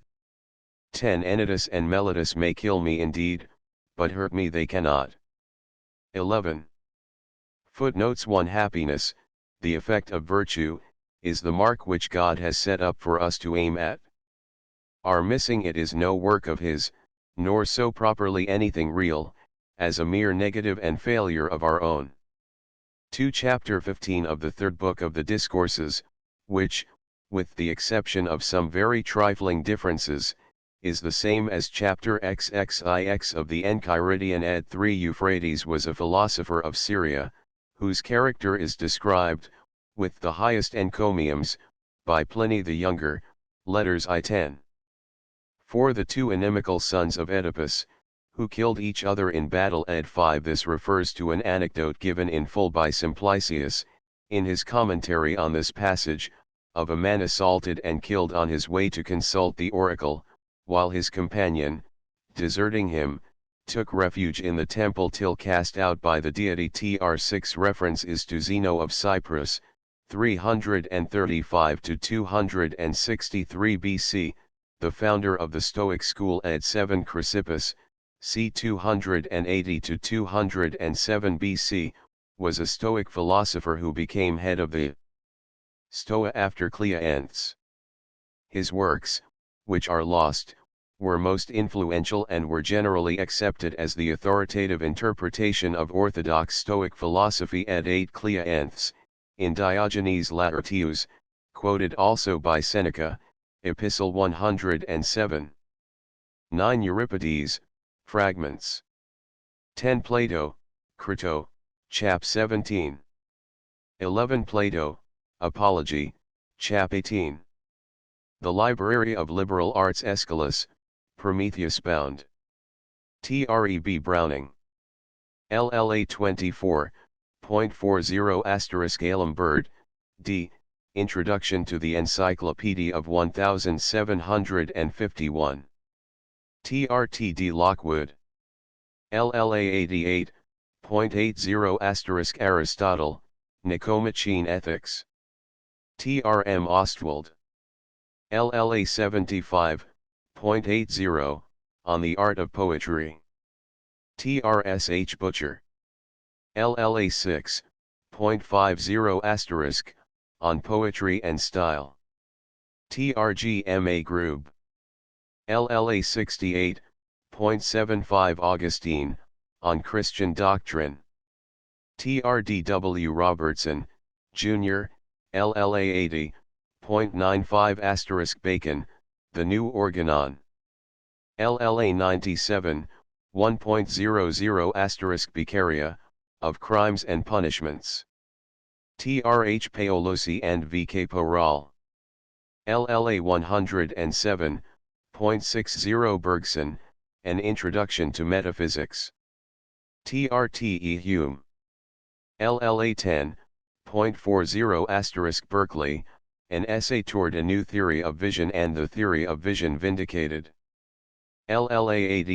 [SPEAKER 1] 10 Anytus and Melitus may kill me indeed, but hurt me they cannot. 11. Footnotes 1 Happiness, the effect of virtue, is the mark which God has set up for us to aim at. Our missing it is no work of His, nor so properly anything real, as a mere negative and failure of our own. 2 Chapter 15 of the third book of the Discourses, which, with the exception of some very trifling differences, is the same as chapter XXIX of the Enchiridion. Ed. 3 Euphrates was a philosopher of Syria, whose character is described, with the highest encomiums, by Pliny the Younger, letters I-10. For the two inimical sons of Oedipus, who killed each other in battle. Ed. 5 This refers to an anecdote given in full by Simplicius, in his commentary on this passage, of a man assaulted and killed on his way to consult the oracle, while his companion, deserting him, took refuge in the temple till cast out by the deity. Tr 6 Reference is to Zeno of Cyprus, 335 to 263 BC, the founder of the Stoic school. Ed. 7 Chrysippus, c. 280 to 207 BC, was a Stoic philosopher who became head of the Stoa after Cleanthes. His works, which are lost, were most influential and were generally accepted as the authoritative interpretation of orthodox Stoic philosophy. Ed. 8 Cleanthes, in Diogenes Laertius, quoted also by Seneca, Epistle 107. 9 Euripides, Fragments. 10 Plato, Crito, Chap 17. 11 Plato, Apology, Chap 18. The Library of Liberal Arts Aeschylus, Prometheus bound. Treb Browning. LLA 24.40 Alum Bird, D. Introduction to the Encyclopedia of 1751. TRTD Lockwood. LLA 88.80 Aristotle, Nicomachean Ethics. TRM Ostwald. LLA 75.80, On the Art of Poetry. TRSH Butcher. LLA 6.50 On Poetry and Style. TRGMA Grube. LLA 68.75 Augustine, On Christian Doctrine. TRDW Robertson, Jr., LLA 80.95 Bacon, The New Organon. LLA 97, 1.00 Beccaria, Of Crimes and Punishments. TRH Paolosi and VK Poral. LLA 107.60 Bergson, An Introduction to Metaphysics. TRTE Hume. LLA 10.40 Berkeley, An Essay Toward a New Theory of Vision and the Theory of Vision Vindicated. LLA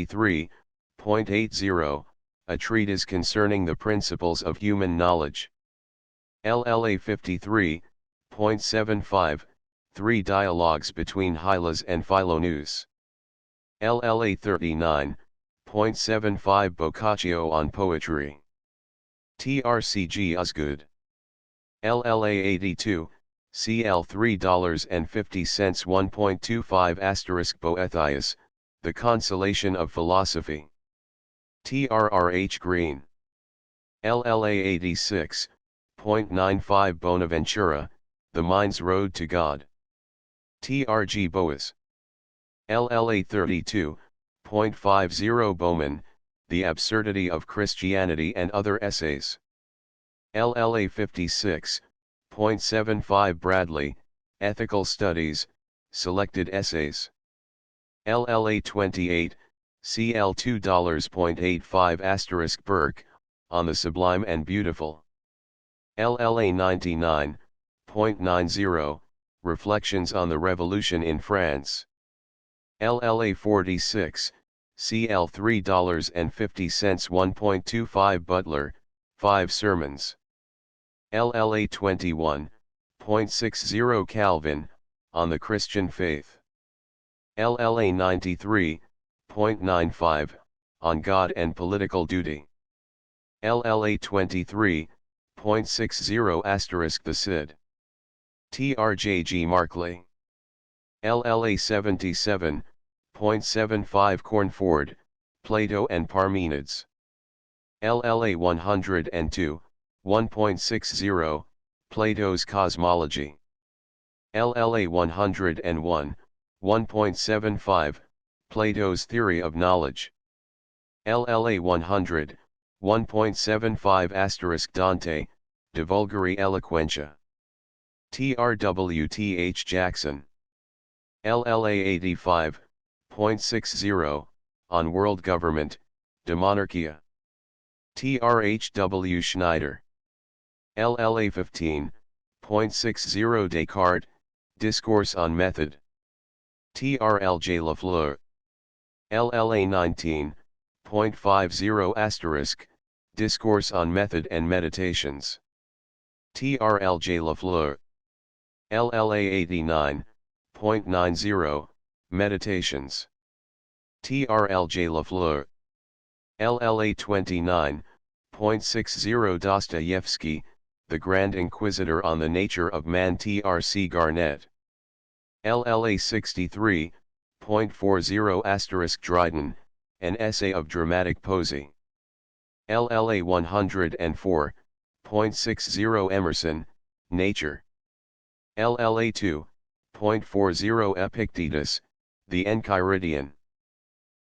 [SPEAKER 1] 83.80, A Treatise Concerning the Principles of Human Knowledge. LLA 53.75, Three Dialogues between Hylas and Philonous. LLA 39.75 Boccaccio on Poetry. TRCG Osgood. LLA 82, CL $3.50 1.25 Boethius, The Consolation of Philosophy. TRRH Green. LLA 86.95 Bonaventura, The Mind's Road to God. TRG Boas. LLA 32.50 Bowman, The Absurdity of Christianity and Other Essays. LLA 56.75 Bradley, Ethical Studies, Selected Essays. LLA 28, CL $2.85 Burke, On the Sublime and Beautiful. LLA 99.90, Reflections on the Revolution in France. LLA 46, CL $3.50 1.25 Butler, 5 Sermons. LLA 21.60 Calvin, On the Christian Faith. LLA 93.95, On God and Political Duty. LLA 23.60 The Cid. TRJG Markley. LLA 77.75 Cornford, Plato and Parmenides. LLA 102, 1.60, Plato's Cosmology. LLA 101, 1.75, Plato's Theory of Knowledge. LLA 100, 1.75 Dante, De Vulgari Eloquentia. TRWTH Jackson. LLA 85.60, On World Government, De Monarchia. TRHW Schneider. LLA 15.60 Descartes, Discourse on Method. TRLJ Lafleur. LLA 19.50 Discourse on Method and Meditations. TRLJ Lafleur. LLA 89.90 Meditations. TRLJ Lafleur. LLA 29.60 Dostoevsky, The Grand Inquisitor on the Nature of Man. TRC Garnett. LLA 63.40 Dryden, An Essay of Dramatic Poesy. LLA 104.60 Emerson, Nature. LLA 2.40 Epictetus, The Enchiridion.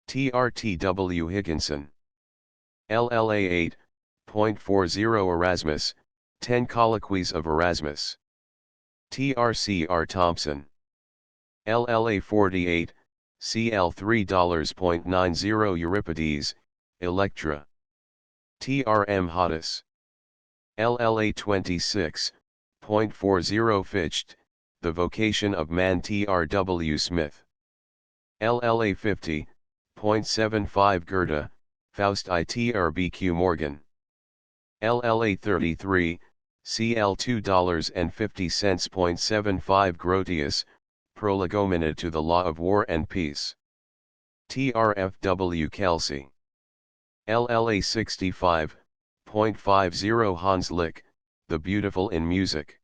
[SPEAKER 1] TRTW Higginson. LLA 8.40 Erasmus, 10 Colloquies of Erasmus. TRCR Thompson. LLA 48, CL $3.90 Euripides, Electra. TRM Hoddes. LLA 26.40 Fichte, The Vocation of Man. TRW Smith. LLA 50.75 Goethe, Faust. ITRBQ Morgan. LLA 33, CL $2.50.75 Grotius, Prolegomena to the Law of War and Peace. TRFW Kelsey. LLA 65.50 Hans Lick, The Beautiful in Music.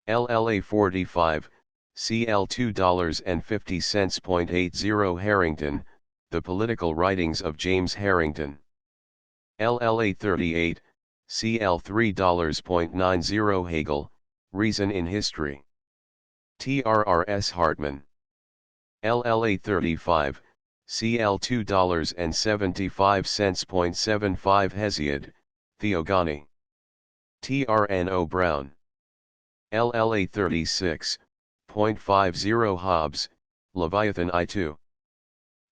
[SPEAKER 1] LLA 45, CL $2.50.80 Harrington, The Political Writings of James Harrington. LLA 38, CL $3.90 Hegel, Reason in History. TRRS Hartman. LLA 35, CL $2.75.75 Hesiod, Theogony. TRNO Brown. LLA 36.50 Hobbes, Leviathan. I2.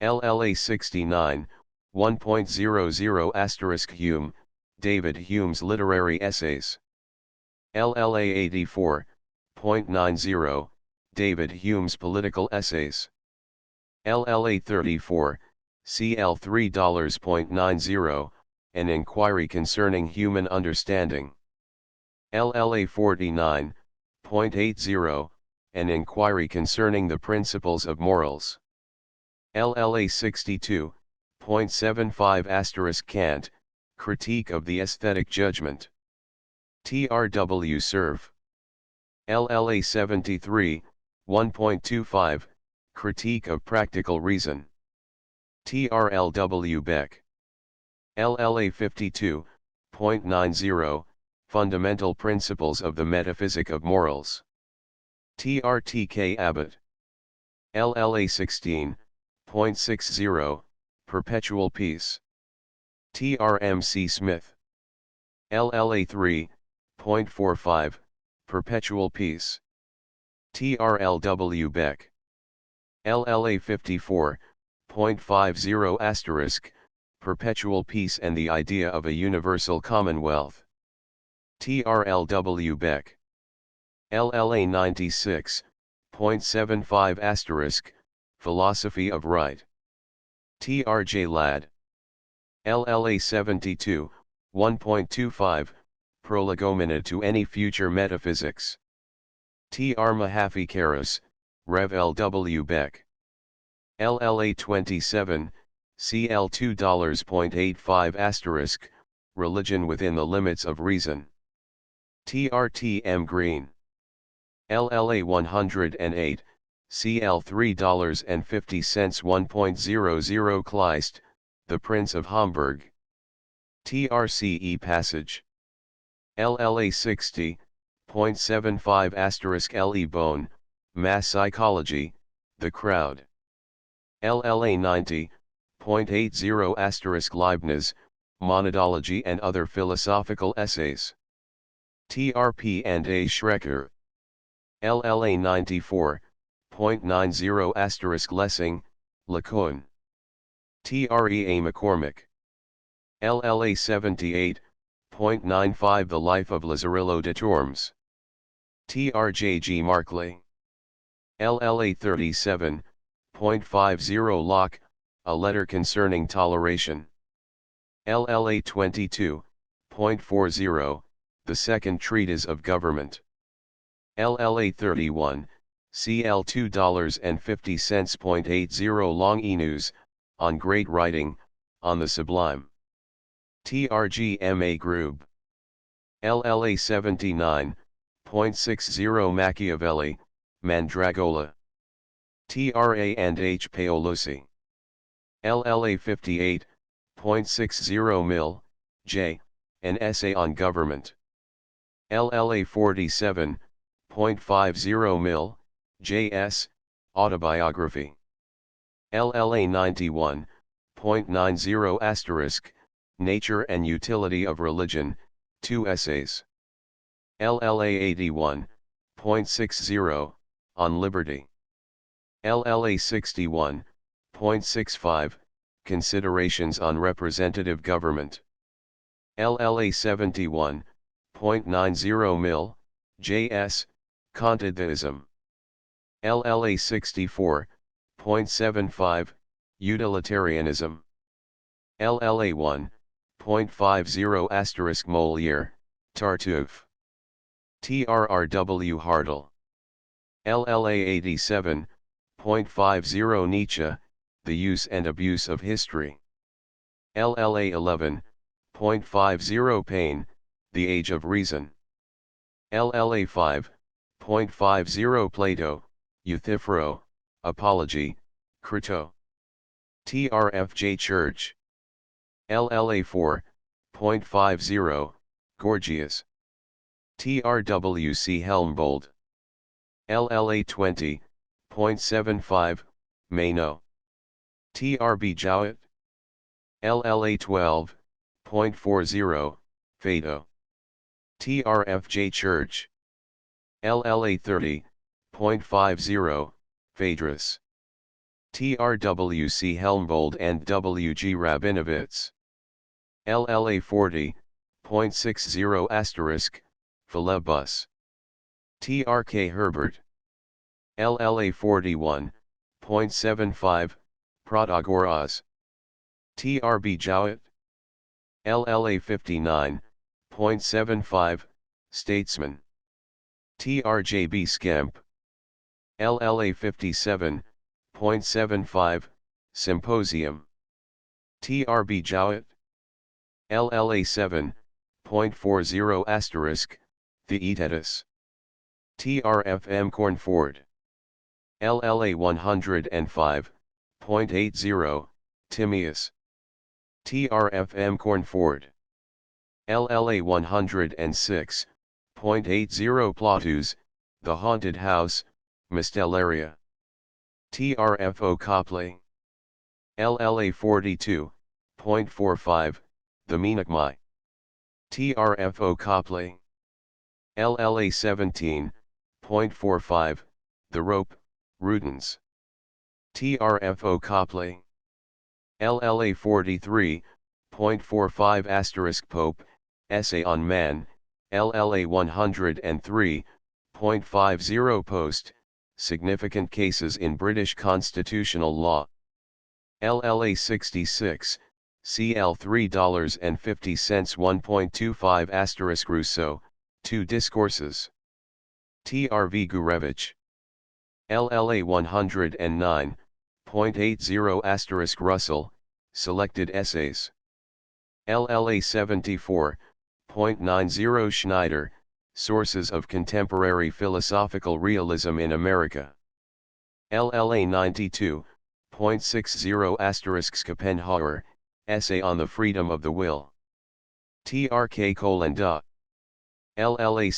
[SPEAKER 1] LLA 69, 1.00 Hume, David Hume's Literary Essays. LLA 84.90, David Hume's Political Essays. LLA 34, CL $3.90, An Inquiry Concerning Human Understanding. LLA 49.80, An Inquiry Concerning the Principles of Morals. LLA 62.75 Kant, Critique of the Aesthetic Judgment. TRW Serve. LLA 73, 1.25, Critique of Practical Reason. TRLW Beck. LLA 52.90, Fundamental Principles of the Metaphysic of Morals. TRTK Abbott. LLA 16.60, Perpetual Peace. TRMC Smith. LLA 3.45, Perpetual Peace. TRLW Beck. LLA 54.50 *, Perpetual Peace and the Idea of a Universal Commonwealth. TRLW Beck. LLA 96.75 *, Philosophy of Right. TRJ Ladd. LLA 72, 1.25, Prolegomena to Any Future Metaphysics. TR Mahaffey Karas, Rev. LW Beck. LLA 27, CL $2.85 *, Religion Within the Limits of Reason. TRTM Green. LLA 108, CL $3.50 1.00 Kleist, The Prince of Hamburg. TRCE Passage. LLA 60.75 LE Bone, Mass Psychology, The Crowd. LLA 90.80 Leibniz, Monadology and Other Philosophical Essays. TRP and A. Schrecker. LLA 94.90 Lessing, Lacan. TREA McCormick. LLA 78.95 The Life of Lazarillo de Tormes. TRJG Markley. LLA 37.50 Locke, A Letter Concerning Toleration. LLA 22.40, The Second Treatise of Government. LLA 31, CL $2.50.80 Long News, On Great Writing, On the Sublime. TRGMA Group. LLA 79.60 Machiavelli, Mandragola. TRA and H. Paolucci. LLA 58.60 Mill, J., An Essay on Government. LLA 47.50 Mill, J.S., Autobiography. LLA 91.90 *, Nature and Utility of Religion, 2 essays. LLA 81.60, On Liberty. LLA 61.65, Considerations on Representative Government. LLA 71.90 Mill, J.S., Kantianism. LLA 64.75, Utilitarianism. LLA 1.50 Moliere, Tartuffe. TRRW Hartle. LLA 87.50 Nietzsche, The Use and Abuse of History. LLA 11.50 Payne, The Age of Reason. LLA 5.50 Plato, Euthyphro, Apology, Crito. TRFJ Church. LLA 4.50, Gorgias. TRWC Helmbold. LLA 20.75, Mayno. TRB Jowett. LLA 12.40, Fado. TRFJ Church. LLA 30.50, Phaedrus. TRWC Helmbold and WG Rabinovitz. LLA 40.60 Philebus. TRK Herbert. LLA 41.75, Protagoras. TRB Jowett. LLA 59.75, Statesman. TRJB Skemp. LLA 57.75, Symposium. TRB Jowett. LLA 7.40 Theaetetus. TRFM Cornford. LLA 105.80, Timaeus. TRFM Cornford. LLA 106.80 Plautus, The Haunted House, Mystellaria. TRFO Copley. LLA 42.45, The Menachmi. TRFO Copley. LLA 17.45, The Rope, Rudens. TRFO Copley. LLA 43.45 * Pope, Essay on Man, LLA 103.50 Post, Significant Cases in British Constitutional Law. LLA 66, CL $3.50 1.25 * Rousseau, 2 Discourses. TRV Gurevich. LLA 109.80 * Russell, Selected Essays. LLA 74.90 Schneider, Sources of Contemporary Philosophical Realism in America. LLA 92.60 Schopenhauer, Essay on the Freedom of the Will. TRK Kolenda. LLA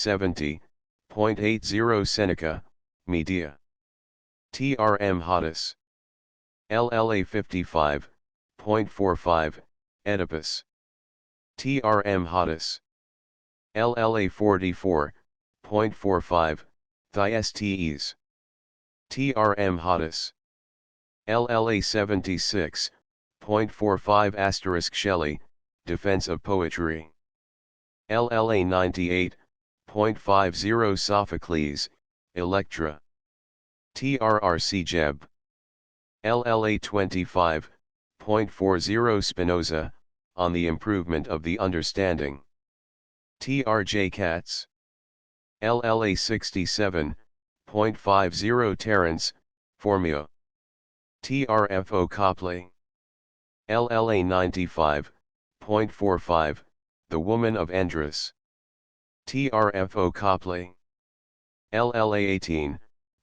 [SPEAKER 1] 70.80 Seneca, Medea. TRM Hodis. LLA 55.45, Oedipus. TRM Hodis. LLA 44.45, Thyestes. TRM Hodis. LLA 76.45 Shelley, Defense of Poetry. LLA 98.50 Sophocles, Electra. TRRC Jeb. LLA 25.40 Spinoza, On the Improvement of the Understanding. TRJ Katz. LLA 67.50 Terence, Formio. TRFO Copley. LLA 95.45, The Woman of Andrus. TRFO Copley. LLA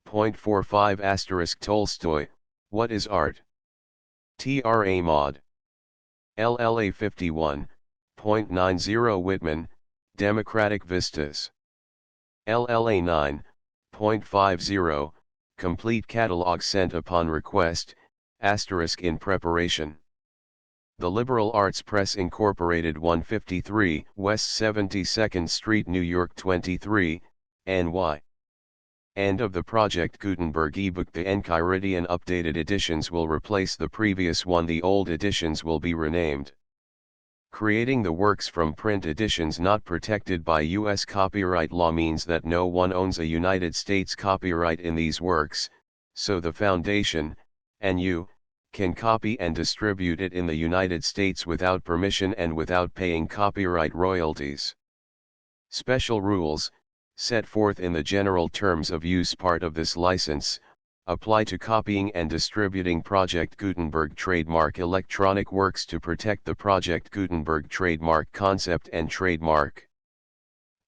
[SPEAKER 1] 18.45 Tolstoy, What is Art? TRA Mod. LLA 51.90 Whitman, Democratic Vistas. LLA 9.50, Complete Catalog Sent Upon Request, in preparation. The Liberal Arts Press Incorporated, 153 West 72nd Street, New York 23, NY. End of the Project Gutenberg ebook. The Enchiridion updated editions will replace the previous one. The old editions will be renamed. Creating the works from print editions not protected by U.S. copyright law means that no one owns a United States copyright in these works, so the Foundation, and you, can copy and distribute it in the United States without permission and without paying copyright royalties. Special rules, set forth in the General Terms of Use part of this license, apply to copying and distributing Project Gutenberg trademark electronic works to protect the Project Gutenberg trademark concept and trademark.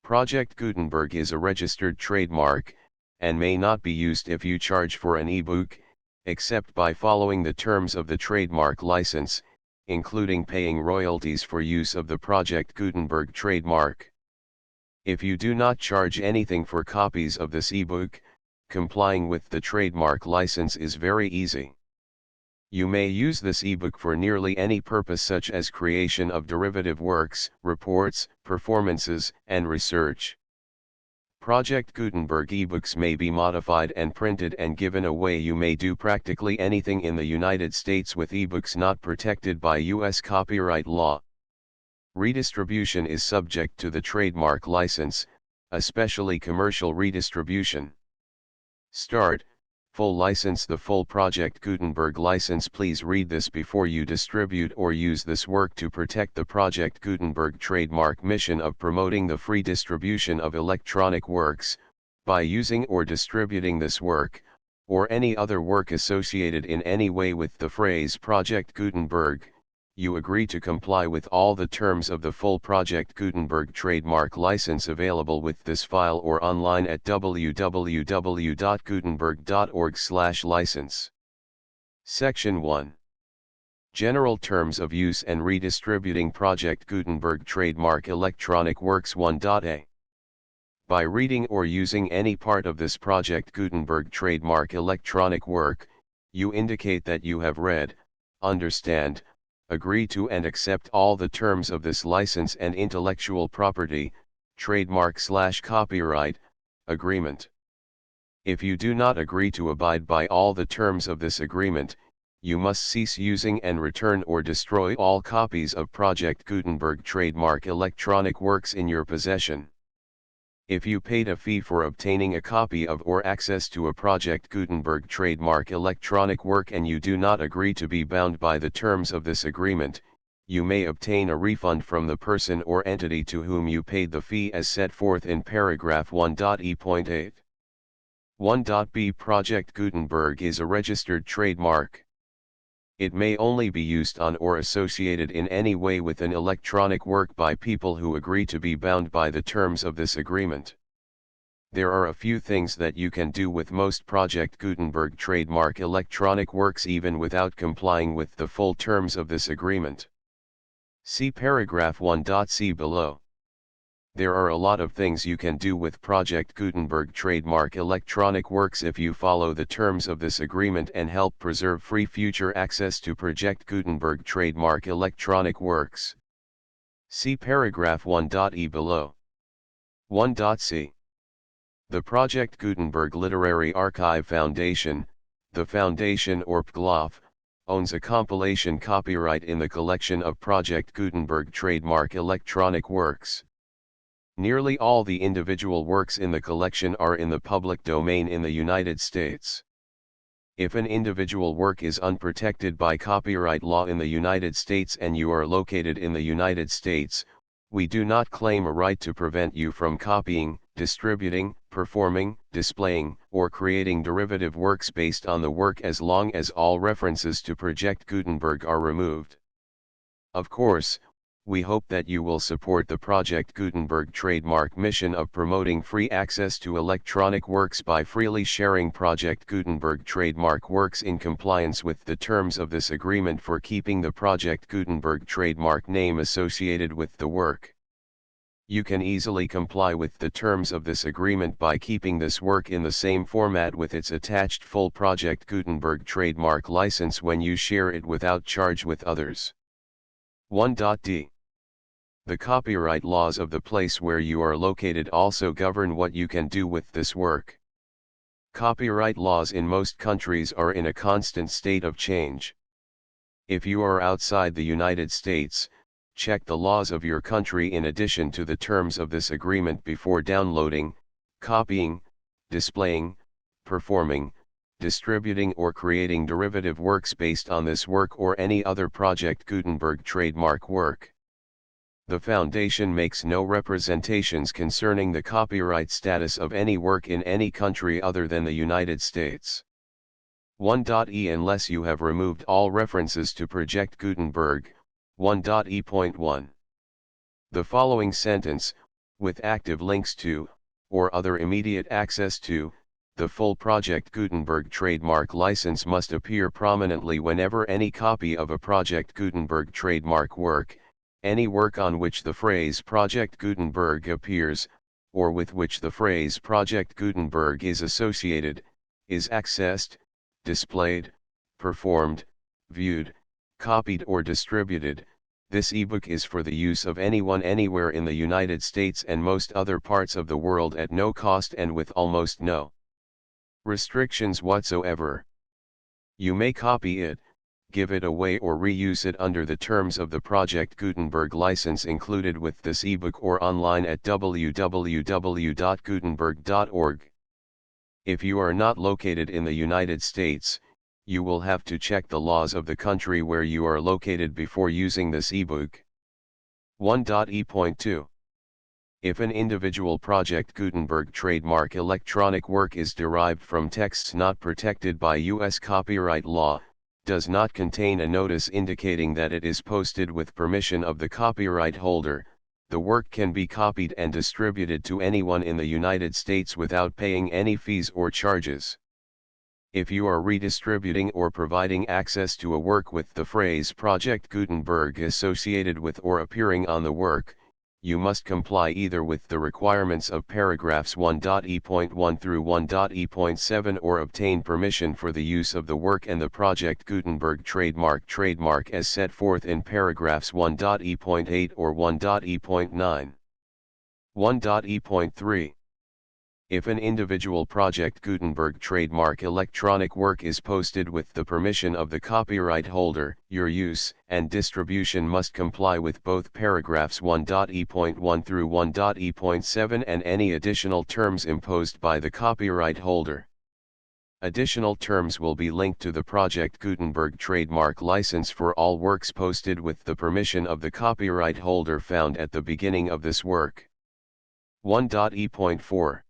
[SPEAKER 1] Project Gutenberg is a registered trademark, and may not be used if you charge for an ebook, except by following the terms of the trademark license, including paying royalties for use of the Project Gutenberg trademark. If you do not charge anything for copies of this ebook, complying with the trademark license is very easy. You may use this ebook for nearly any purpose, such as creation of derivative works, reports, performances, and research. Project Gutenberg ebooks may be modified and printed and given away. You may do practically anything in the United States with ebooks not protected by U.S. copyright law. Redistribution is subject to the trademark license, especially commercial redistribution. Start, full license. The full Project Gutenberg license. Please read this before you distribute or use this work to protect the Project Gutenberg trademark mission of promoting the free distribution of electronic works, by using or distributing this work, or any other work associated in any way with the phrase Project Gutenberg. You agree to comply with all the terms of the full Project Gutenberg trademark license available with this file or online at www.gutenberg.org/license. Section 1. General Terms of Use and Redistributing Project Gutenberg Trademark Electronic Works 1.a. By reading or using any part of this Project Gutenberg trademark electronic work, you indicate that you have read, understand, agree to and accept all the terms of this license and intellectual property, trademark/copyright, agreement. If you do not agree to abide by all the terms of this agreement, you must cease using and return or destroy all copies of Project Gutenberg trademark electronic works in your possession. If you paid a fee for obtaining a copy of or access to a Project Gutenberg trademark electronic work and you do not agree to be bound by the terms of this agreement, you may obtain a refund from the person or entity to whom you paid the fee as set forth in paragraph 1.e.8. 1.b Project Gutenberg is a registered trademark. It may only be used on or associated in any way with an electronic work by people who agree to be bound by the terms of this agreement. There are a few things that you can do with most Project Gutenberg trademark electronic works even without complying with the full terms of this agreement. See paragraph 1.c below. There are a lot of things you can do with Project Gutenberg trademark electronic works if you follow the terms of this agreement and help preserve free future access to Project Gutenberg trademark electronic works. See paragraph 1.e below. 1.c. The Project Gutenberg Literary Archive Foundation, the foundation or PGLOF, owns a compilation copyright in the collection of Project Gutenberg trademark electronic works. Nearly all the individual works in the collection are in the public domain in the United States. If an individual work is unprotected by copyright law in the United States and you are located in the United States, we do not claim a right to prevent you from copying, distributing, performing, displaying, or creating derivative works based on the work as long as all references to Project Gutenberg are removed. Of course, we hope that you will support the Project Gutenberg trademark mission of promoting free access to electronic works by freely sharing Project Gutenberg trademark works in compliance with the terms of this agreement for keeping the Project Gutenberg trademark name associated with the work. You can easily comply with the terms of this agreement by keeping this work in the same format with its attached full Project Gutenberg trademark license when you share it without charge with others. 1.d. The copyright laws of the place where you are located also govern what you can do with this work. Copyright laws in most countries are in a constant state of change. If you are outside the United States, check the laws of your country in addition to the terms of this agreement before downloading, copying, displaying, performing, distributing or creating derivative works based on this work or any other Project Gutenberg trademark work. The Foundation makes no representations concerning the copyright status of any work in any country other than the United States. 1.e Unless you have removed all references to Project Gutenberg, 1.e.1. The following sentence, with active links to, or other immediate access to, the full Project Gutenberg trademark license must appear prominently whenever any copy of a Project Gutenberg trademark work, any work on which the phrase Project Gutenberg appears, or with which the phrase Project Gutenberg is associated, is accessed, displayed, performed, viewed, copied or distributed. This ebook is for the use of anyone anywhere in the United States and most other parts of the world at no cost and with almost no restrictions whatsoever. You may copy it, give it away or reuse it under the terms of the Project Gutenberg license included with this ebook or online at www.gutenberg.org. If you are not located in the United States, you will have to check the laws of the country where you are located before using this ebook. 1.e.2. If an individual Project Gutenberg trademark electronic work is derived from texts not protected by U.S. copyright law, does not contain a notice indicating that it is posted with permission of the copyright holder, the work can be copied and distributed to anyone in the United States without paying any fees or charges. If you are redistributing or providing access to a work with the phrase Project Gutenberg associated with or appearing on the work, you must comply either with the requirements of paragraphs 1.e.1 through 1.e.7 or obtain permission for the use of the work and the Project Gutenberg trademark as set forth in paragraphs 1.e.8 or 1.e.9. 1.e.3. If an individual Project Gutenberg trademark electronic work is posted with the permission of the copyright holder, your use and distribution must comply with both paragraphs 1.e.1 through 1.e.7 and any additional terms imposed by the copyright holder. Additional terms will be linked to the Project Gutenberg trademark license for all works posted with the permission of the copyright holder found at the beginning of this work. 1.e.4.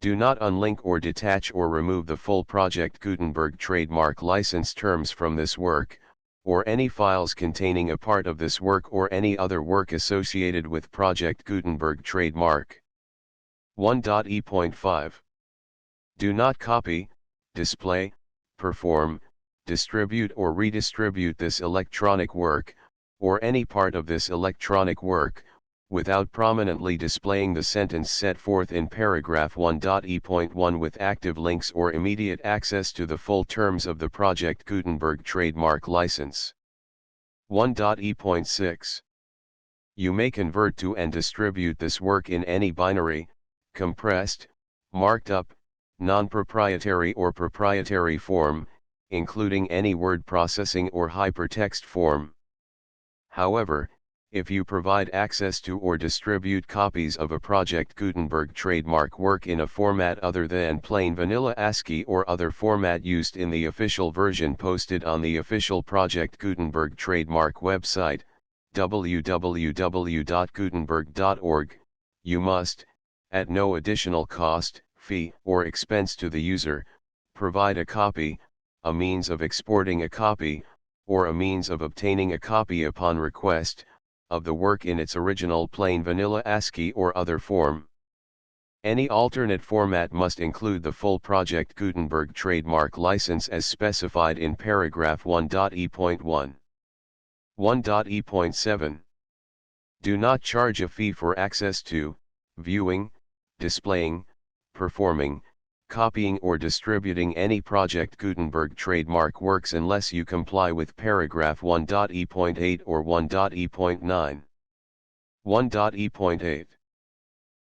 [SPEAKER 1] Do not unlink or detach or remove the full Project Gutenberg trademark license terms from this work, or any files containing a part of this work or any other work associated with Project Gutenberg trademark. 1.e.5. Do not copy, display, perform, distribute or redistribute this electronic work, or any part of this electronic work, without prominently displaying the sentence set forth in paragraph 1.e.1 with active links or immediate access to the full terms of the Project Gutenberg trademark license. 1.e.6. You may convert to and distribute this work in any binary, compressed, marked up, non-proprietary or proprietary form, including any word processing or hypertext form. However, if you provide access to or distribute copies of a Project Gutenberg trademark work in a format other than plain vanilla ASCII or other format used in the official version posted on the official Project Gutenberg trademark website, www.gutenberg.org, you must, at no additional cost, fee, or expense to the user, provide a copy, a means of exporting a copy, or a means of obtaining a copy upon request, of the work in its original plain vanilla ASCII or other form. Any alternate format must include the full Project Gutenberg trademark license as specified in paragraph 1.e.1. 1.e.7. Do not charge a fee for access to, viewing, displaying, performing, copying or distributing any Project Gutenberg trademark works unless you comply with paragraph 1.e.8 or 1.e.9. 1.e.8.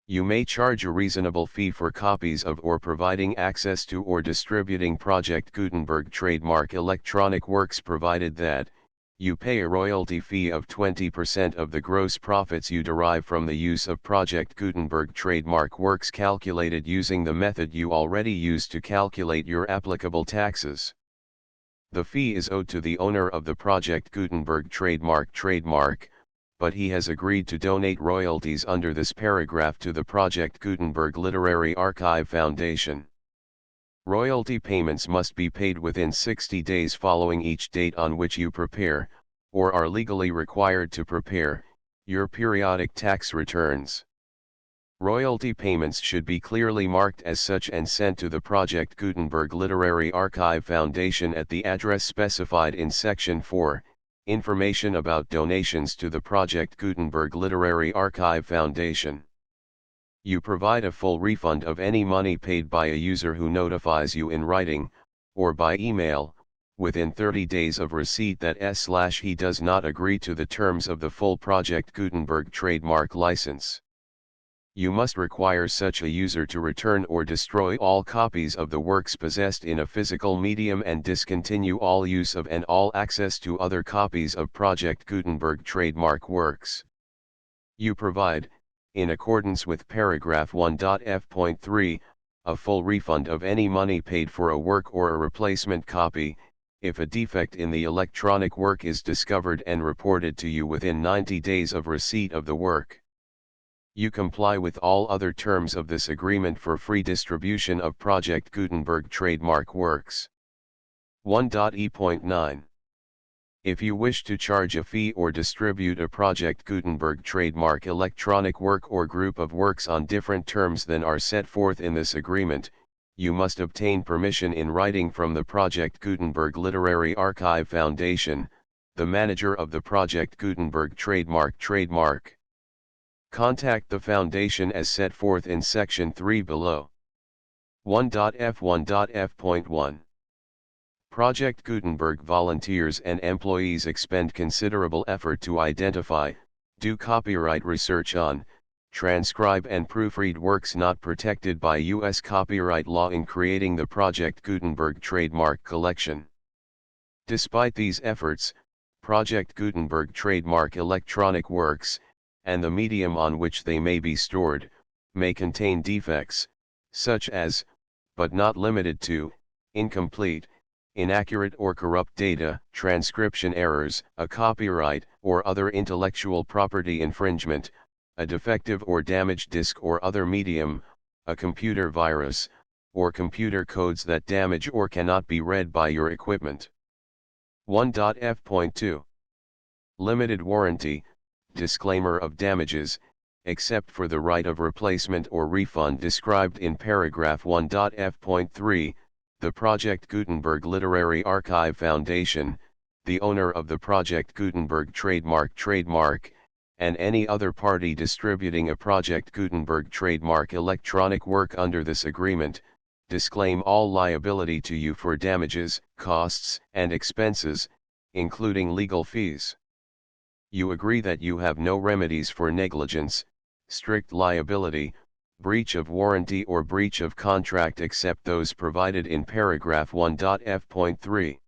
[SPEAKER 1] You may charge a reasonable fee for copies of or providing access to or distributing Project Gutenberg trademark electronic works provided that, you pay a royalty fee of 20% of the gross profits you derive from the use of Project Gutenberg trademark works calculated using the method you already use to calculate your applicable taxes. The fee is owed to the owner of the Project Gutenberg trademark, but he has agreed to donate royalties under this paragraph to the Project Gutenberg Literary Archive Foundation. Royalty payments must be paid within 60 days following each date on which you prepare, or are legally required to prepare, your periodic tax returns. Royalty payments should be clearly marked as such and sent to the Project Gutenberg Literary Archive Foundation at the address specified in Section 4, Information about donations to the Project Gutenberg Literary Archive Foundation. You provide a full refund of any money paid by a user who notifies you in writing, or by email, within 30 days of receipt that he does not agree to the terms of the full Project Gutenberg trademark license. You must require such a user to return or destroy all copies of the works possessed in a physical medium and discontinue all use of and all access to other copies of Project Gutenberg trademark works. You provide, in accordance with paragraph 1.f.3, a full refund of any money paid for a work or a replacement copy, if a defect in the electronic work is discovered and reported to you within 90 days of receipt of the work. You comply with all other terms of this agreement for free distribution of Project Gutenberg trademark works. 1.e.9. If you wish to charge a fee or distribute a Project Gutenberg trademark electronic work or group of works on different terms than are set forth in this agreement, you must obtain permission in writing from the Project Gutenberg Literary Archive Foundation, the manager of the Project Gutenberg trademark. Contact the Foundation as set forth in Section 3 below. 1.f1.f.1 Project Gutenberg volunteers and employees expend considerable effort to identify, do copyright research on, transcribe and proofread works not protected by U.S. copyright law in creating the Project Gutenberg trademark collection. Despite these efforts, Project Gutenberg trademark electronic works, and the medium on which they may be stored, may contain defects, such as, but not limited to, incomplete, inaccurate or corrupt data, transcription errors, a copyright or other intellectual property infringement, a defective or damaged disk or other medium, a computer virus, or computer codes that damage or cannot be read by your equipment. 1.f.2 Limited warranty, disclaimer of damages, except for the right of replacement or refund described in paragraph 1.f.3, the Project Gutenberg Literary Archive Foundation, the owner of the Project Gutenberg trademark, and any other party distributing a Project Gutenberg trademark electronic work under this agreement, disclaim all liability to you for damages, costs, and expenses, including legal fees. You agree that you have no remedies for negligence, strict liability, breach of warranty or breach of contract except those provided in paragraph 1.f.3.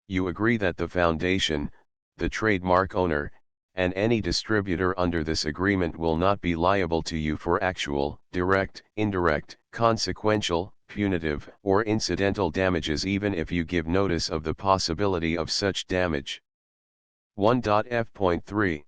[SPEAKER 1] You agree that the Foundation, the trademark owner, and any distributor under this agreement will not be liable to you for actual, direct, indirect, consequential, punitive, or incidental damages even if you give notice of the possibility of such damage. 1.f.3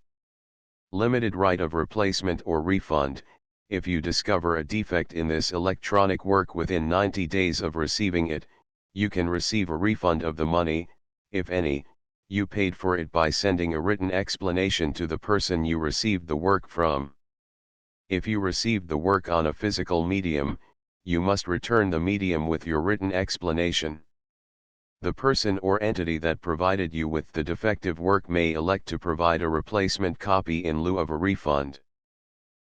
[SPEAKER 1] Limited right of replacement or refund. If you discover a defect in this electronic work within 90 days of receiving it, you can receive a refund of the money, if any, you paid for it by sending a written explanation to the person you received the work from. If you received the work on a physical medium, you must return the medium with your written explanation. The person or entity that provided you with the defective work may elect to provide a replacement copy in lieu of a refund.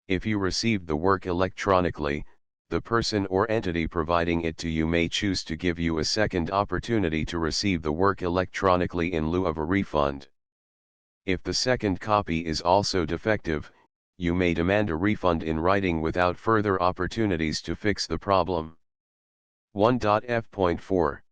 [SPEAKER 1] If you received the work electronically, the person or entity providing it to you may choose to give you a second opportunity to receive the work electronically in lieu of a refund. If the second copy is also defective, you may demand a refund in writing without further opportunities to fix the problem. 1.f.4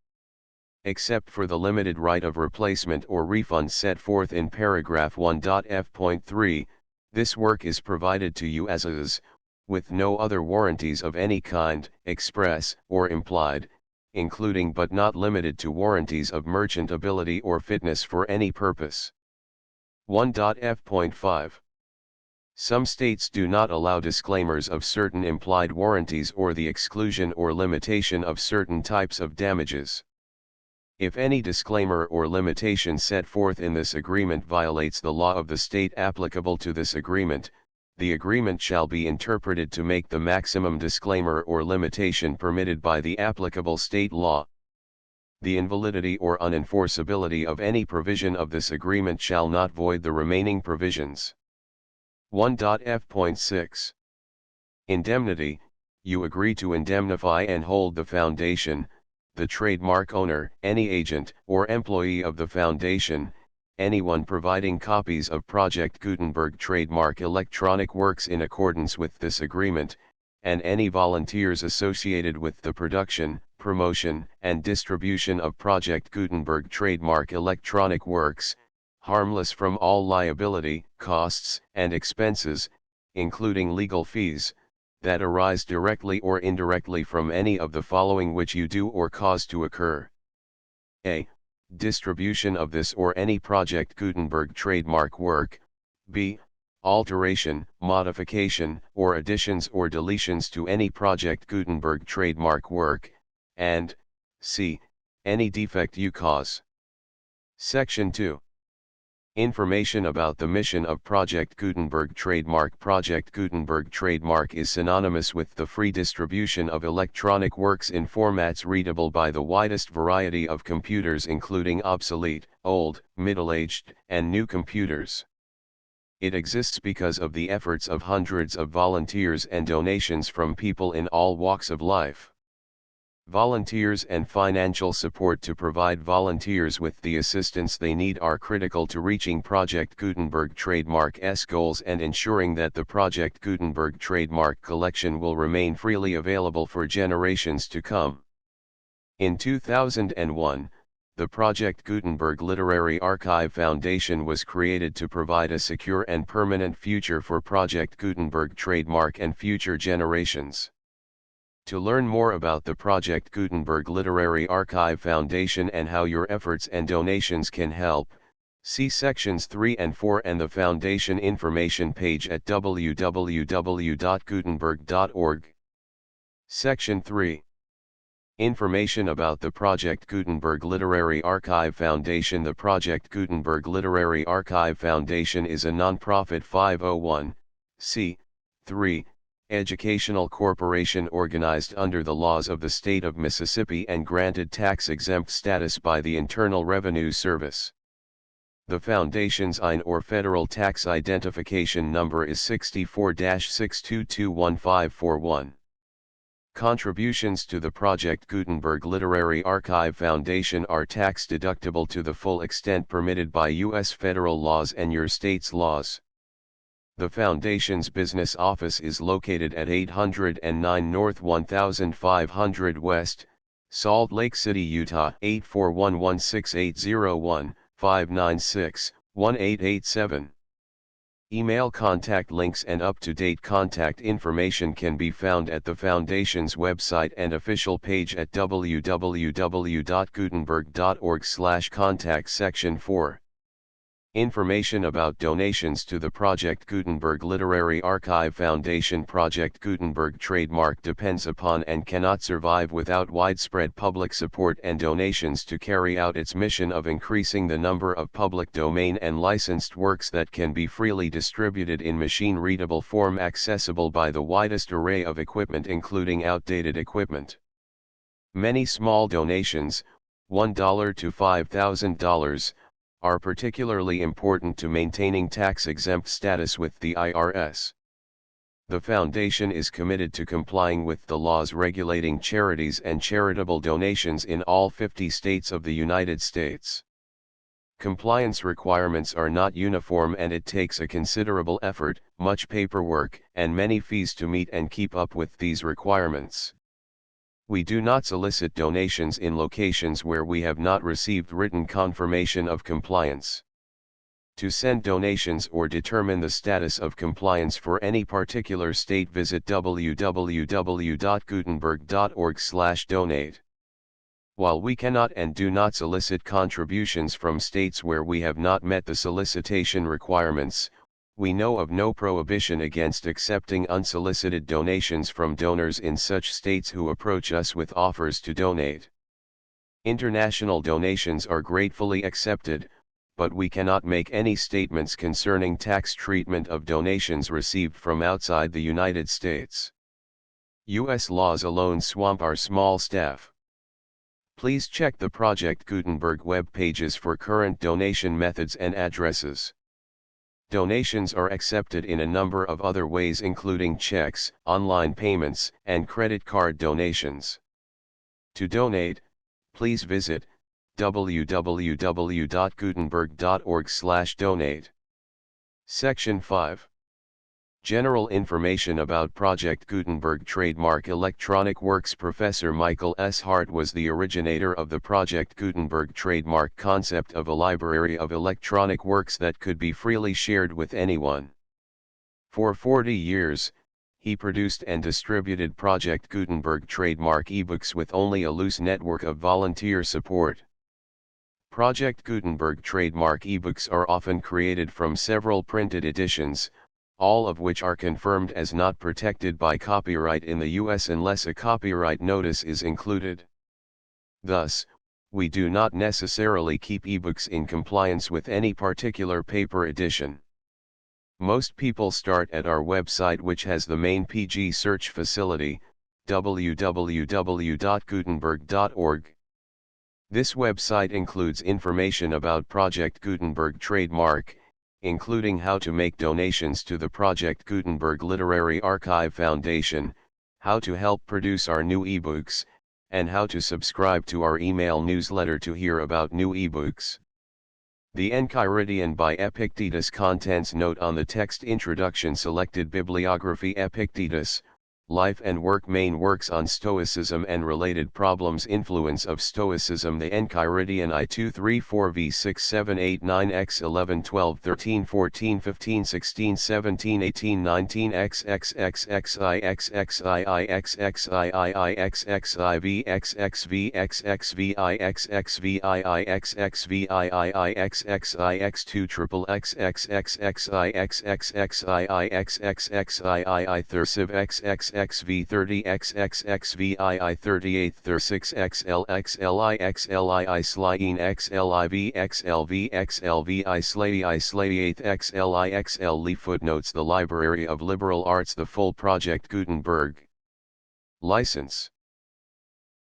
[SPEAKER 1] Except for the limited right of replacement or refund set forth in paragraph 1.f.3, this work is provided to you as is, with no other warranties of any kind, express or implied, including but not limited to warranties of merchantability or fitness for any purpose. 1.f.5 Some states do not allow disclaimers of certain implied warranties or the exclusion or limitation of certain types of damages. If any disclaimer or limitation set forth in this agreement violates the law of the state applicable to this agreement, the agreement shall be interpreted to make the maximum disclaimer or limitation permitted by the applicable state law. The invalidity or unenforceability of any provision of this agreement shall not void the remaining provisions. 1.f.6 Indemnity. You agree to indemnify and hold the Foundation, the trademark owner, any agent or employee of the Foundation, anyone providing copies of Project Gutenberg trademark electronic works in accordance with this agreement, and any volunteers associated with the production, promotion, and distribution of Project Gutenberg trademark electronic works, harmless from all liability, costs, and expenses, including legal fees, that arise directly or indirectly from any of the following which you do or cause to occur. A. Distribution of this or any Project Gutenberg trademark work. B. Alteration, modification, or additions or deletions to any Project Gutenberg trademark work, and C. Any defect you cause. Section 2. Information about the mission of Project Gutenberg trademark. Project Gutenberg trademark is synonymous with the free distribution of electronic works in formats readable by the widest variety of computers including obsolete, old, middle-aged, and new computers. It exists because of the efforts of hundreds of volunteers and donations from people in all walks of life. Volunteers and financial support to provide volunteers with the assistance they need are critical to reaching Project Gutenberg trademark's goals and ensuring that the Project Gutenberg trademark collection will remain freely available for generations to come. In 2001, the Project Gutenberg Literary Archive Foundation was created to provide a secure and permanent future for Project Gutenberg trademark and future generations. To learn more about the Project Gutenberg Literary Archive Foundation and how your efforts and donations can help, see sections 3 and 4 and the Foundation information page at www.gutenberg.org. Section 3. Information about the Project Gutenberg Literary Archive Foundation. The Project Gutenberg Literary Archive Foundation is a non-profit 501(c)(3) educational corporation organized under the laws of the state of Mississippi and granted tax-exempt status by the Internal Revenue Service. The Foundation's IN or Federal Tax Identification Number is 64-6221541. Contributions to the Project Gutenberg Literary Archive Foundation are tax-deductible to the full extent permitted by U.S. federal laws and your state's laws. The Foundation's business office is located at 809 North 1500 West, Salt Lake City, Utah 841-16808-596-1887. Email contact links and up-to-date contact information can be found at the Foundation's website and official page at www.gutenberg.org/contact section 4. Information about donations to the Project Gutenberg Literary Archive Foundation. Project Gutenberg trademark depends upon and cannot survive without widespread public support and donations to carry out its mission of increasing the number of public domain and licensed works that can be freely distributed in machine-readable form accessible by the widest array of equipment including outdated equipment. Many small donations, $1 to $5,000, are particularly important to maintaining tax-exempt status with the IRS. The Foundation is committed to complying with the laws regulating charities and charitable donations in all 50 states of the United States. Compliance requirements are not uniform and it takes a considerable effort, much paperwork, and many fees to meet and keep up with these requirements. We do not solicit donations in locations where we have not received written confirmation of compliance. To send donations or determine the status of compliance for any particular state, visit www.gutenberg.org/donate. While we cannot and do not solicit contributions from states where we have not met the solicitation requirements, we know of no prohibition against accepting unsolicited donations from donors in such states who approach us with offers to donate. International donations are gratefully accepted, but we cannot make any statements concerning tax treatment of donations received from outside the United States. U.S. laws alone swamp our small staff. Please check the Project Gutenberg web pages for current donation methods and addresses. Donations are accepted in a number of other ways including checks, online payments, and credit card donations. To donate, please visit www.gutenberg.org/donate. Section 5. General information about Project Gutenberg trademark electronic works. Professor Michael S. Hart was the originator of the Project Gutenberg trademark concept of a library of electronic works that could be freely shared with anyone. For 40 years, he produced and distributed Project Gutenberg trademark ebooks with only a loose network of volunteer support. Project Gutenberg trademark ebooks are often created from several printed editions, all of which are confirmed as not protected by copyright in the U.S. unless a copyright notice is included. Thus, we do not necessarily keep ebooks in compliance with any particular paper edition. Most people start at our website, which has the main PG search facility, www.gutenberg.org. This website includes information about Project Gutenberg trademark, including how to make donations to the Project Gutenberg Literary Archive Foundation, how to help produce our new ebooks, and how to subscribe to our email newsletter to hear about new ebooks. The Enchiridion by Epictetus. Contents note on the text introduction. Selected bibliography: Epictetus, Life and Work. Main works on Stoicism and related problems. Influence of Stoicism. The Enchiridion. I 2 3 4 v 6 7 8 9 x 11 12 13 14 15 16 17 18 19 x x x x I x x I I x x I I x x I v x x v x x v I x x v I x x v I x x I x 2 triple x x x x I x x x I x x x I thursive x x XV 30 XXXVII 38 36 XLXLI XLI Slien XLIV XLV XLV Slady 8 XLI XL. Footnotes: The Library of Liberal Arts. The full Project Gutenberg license.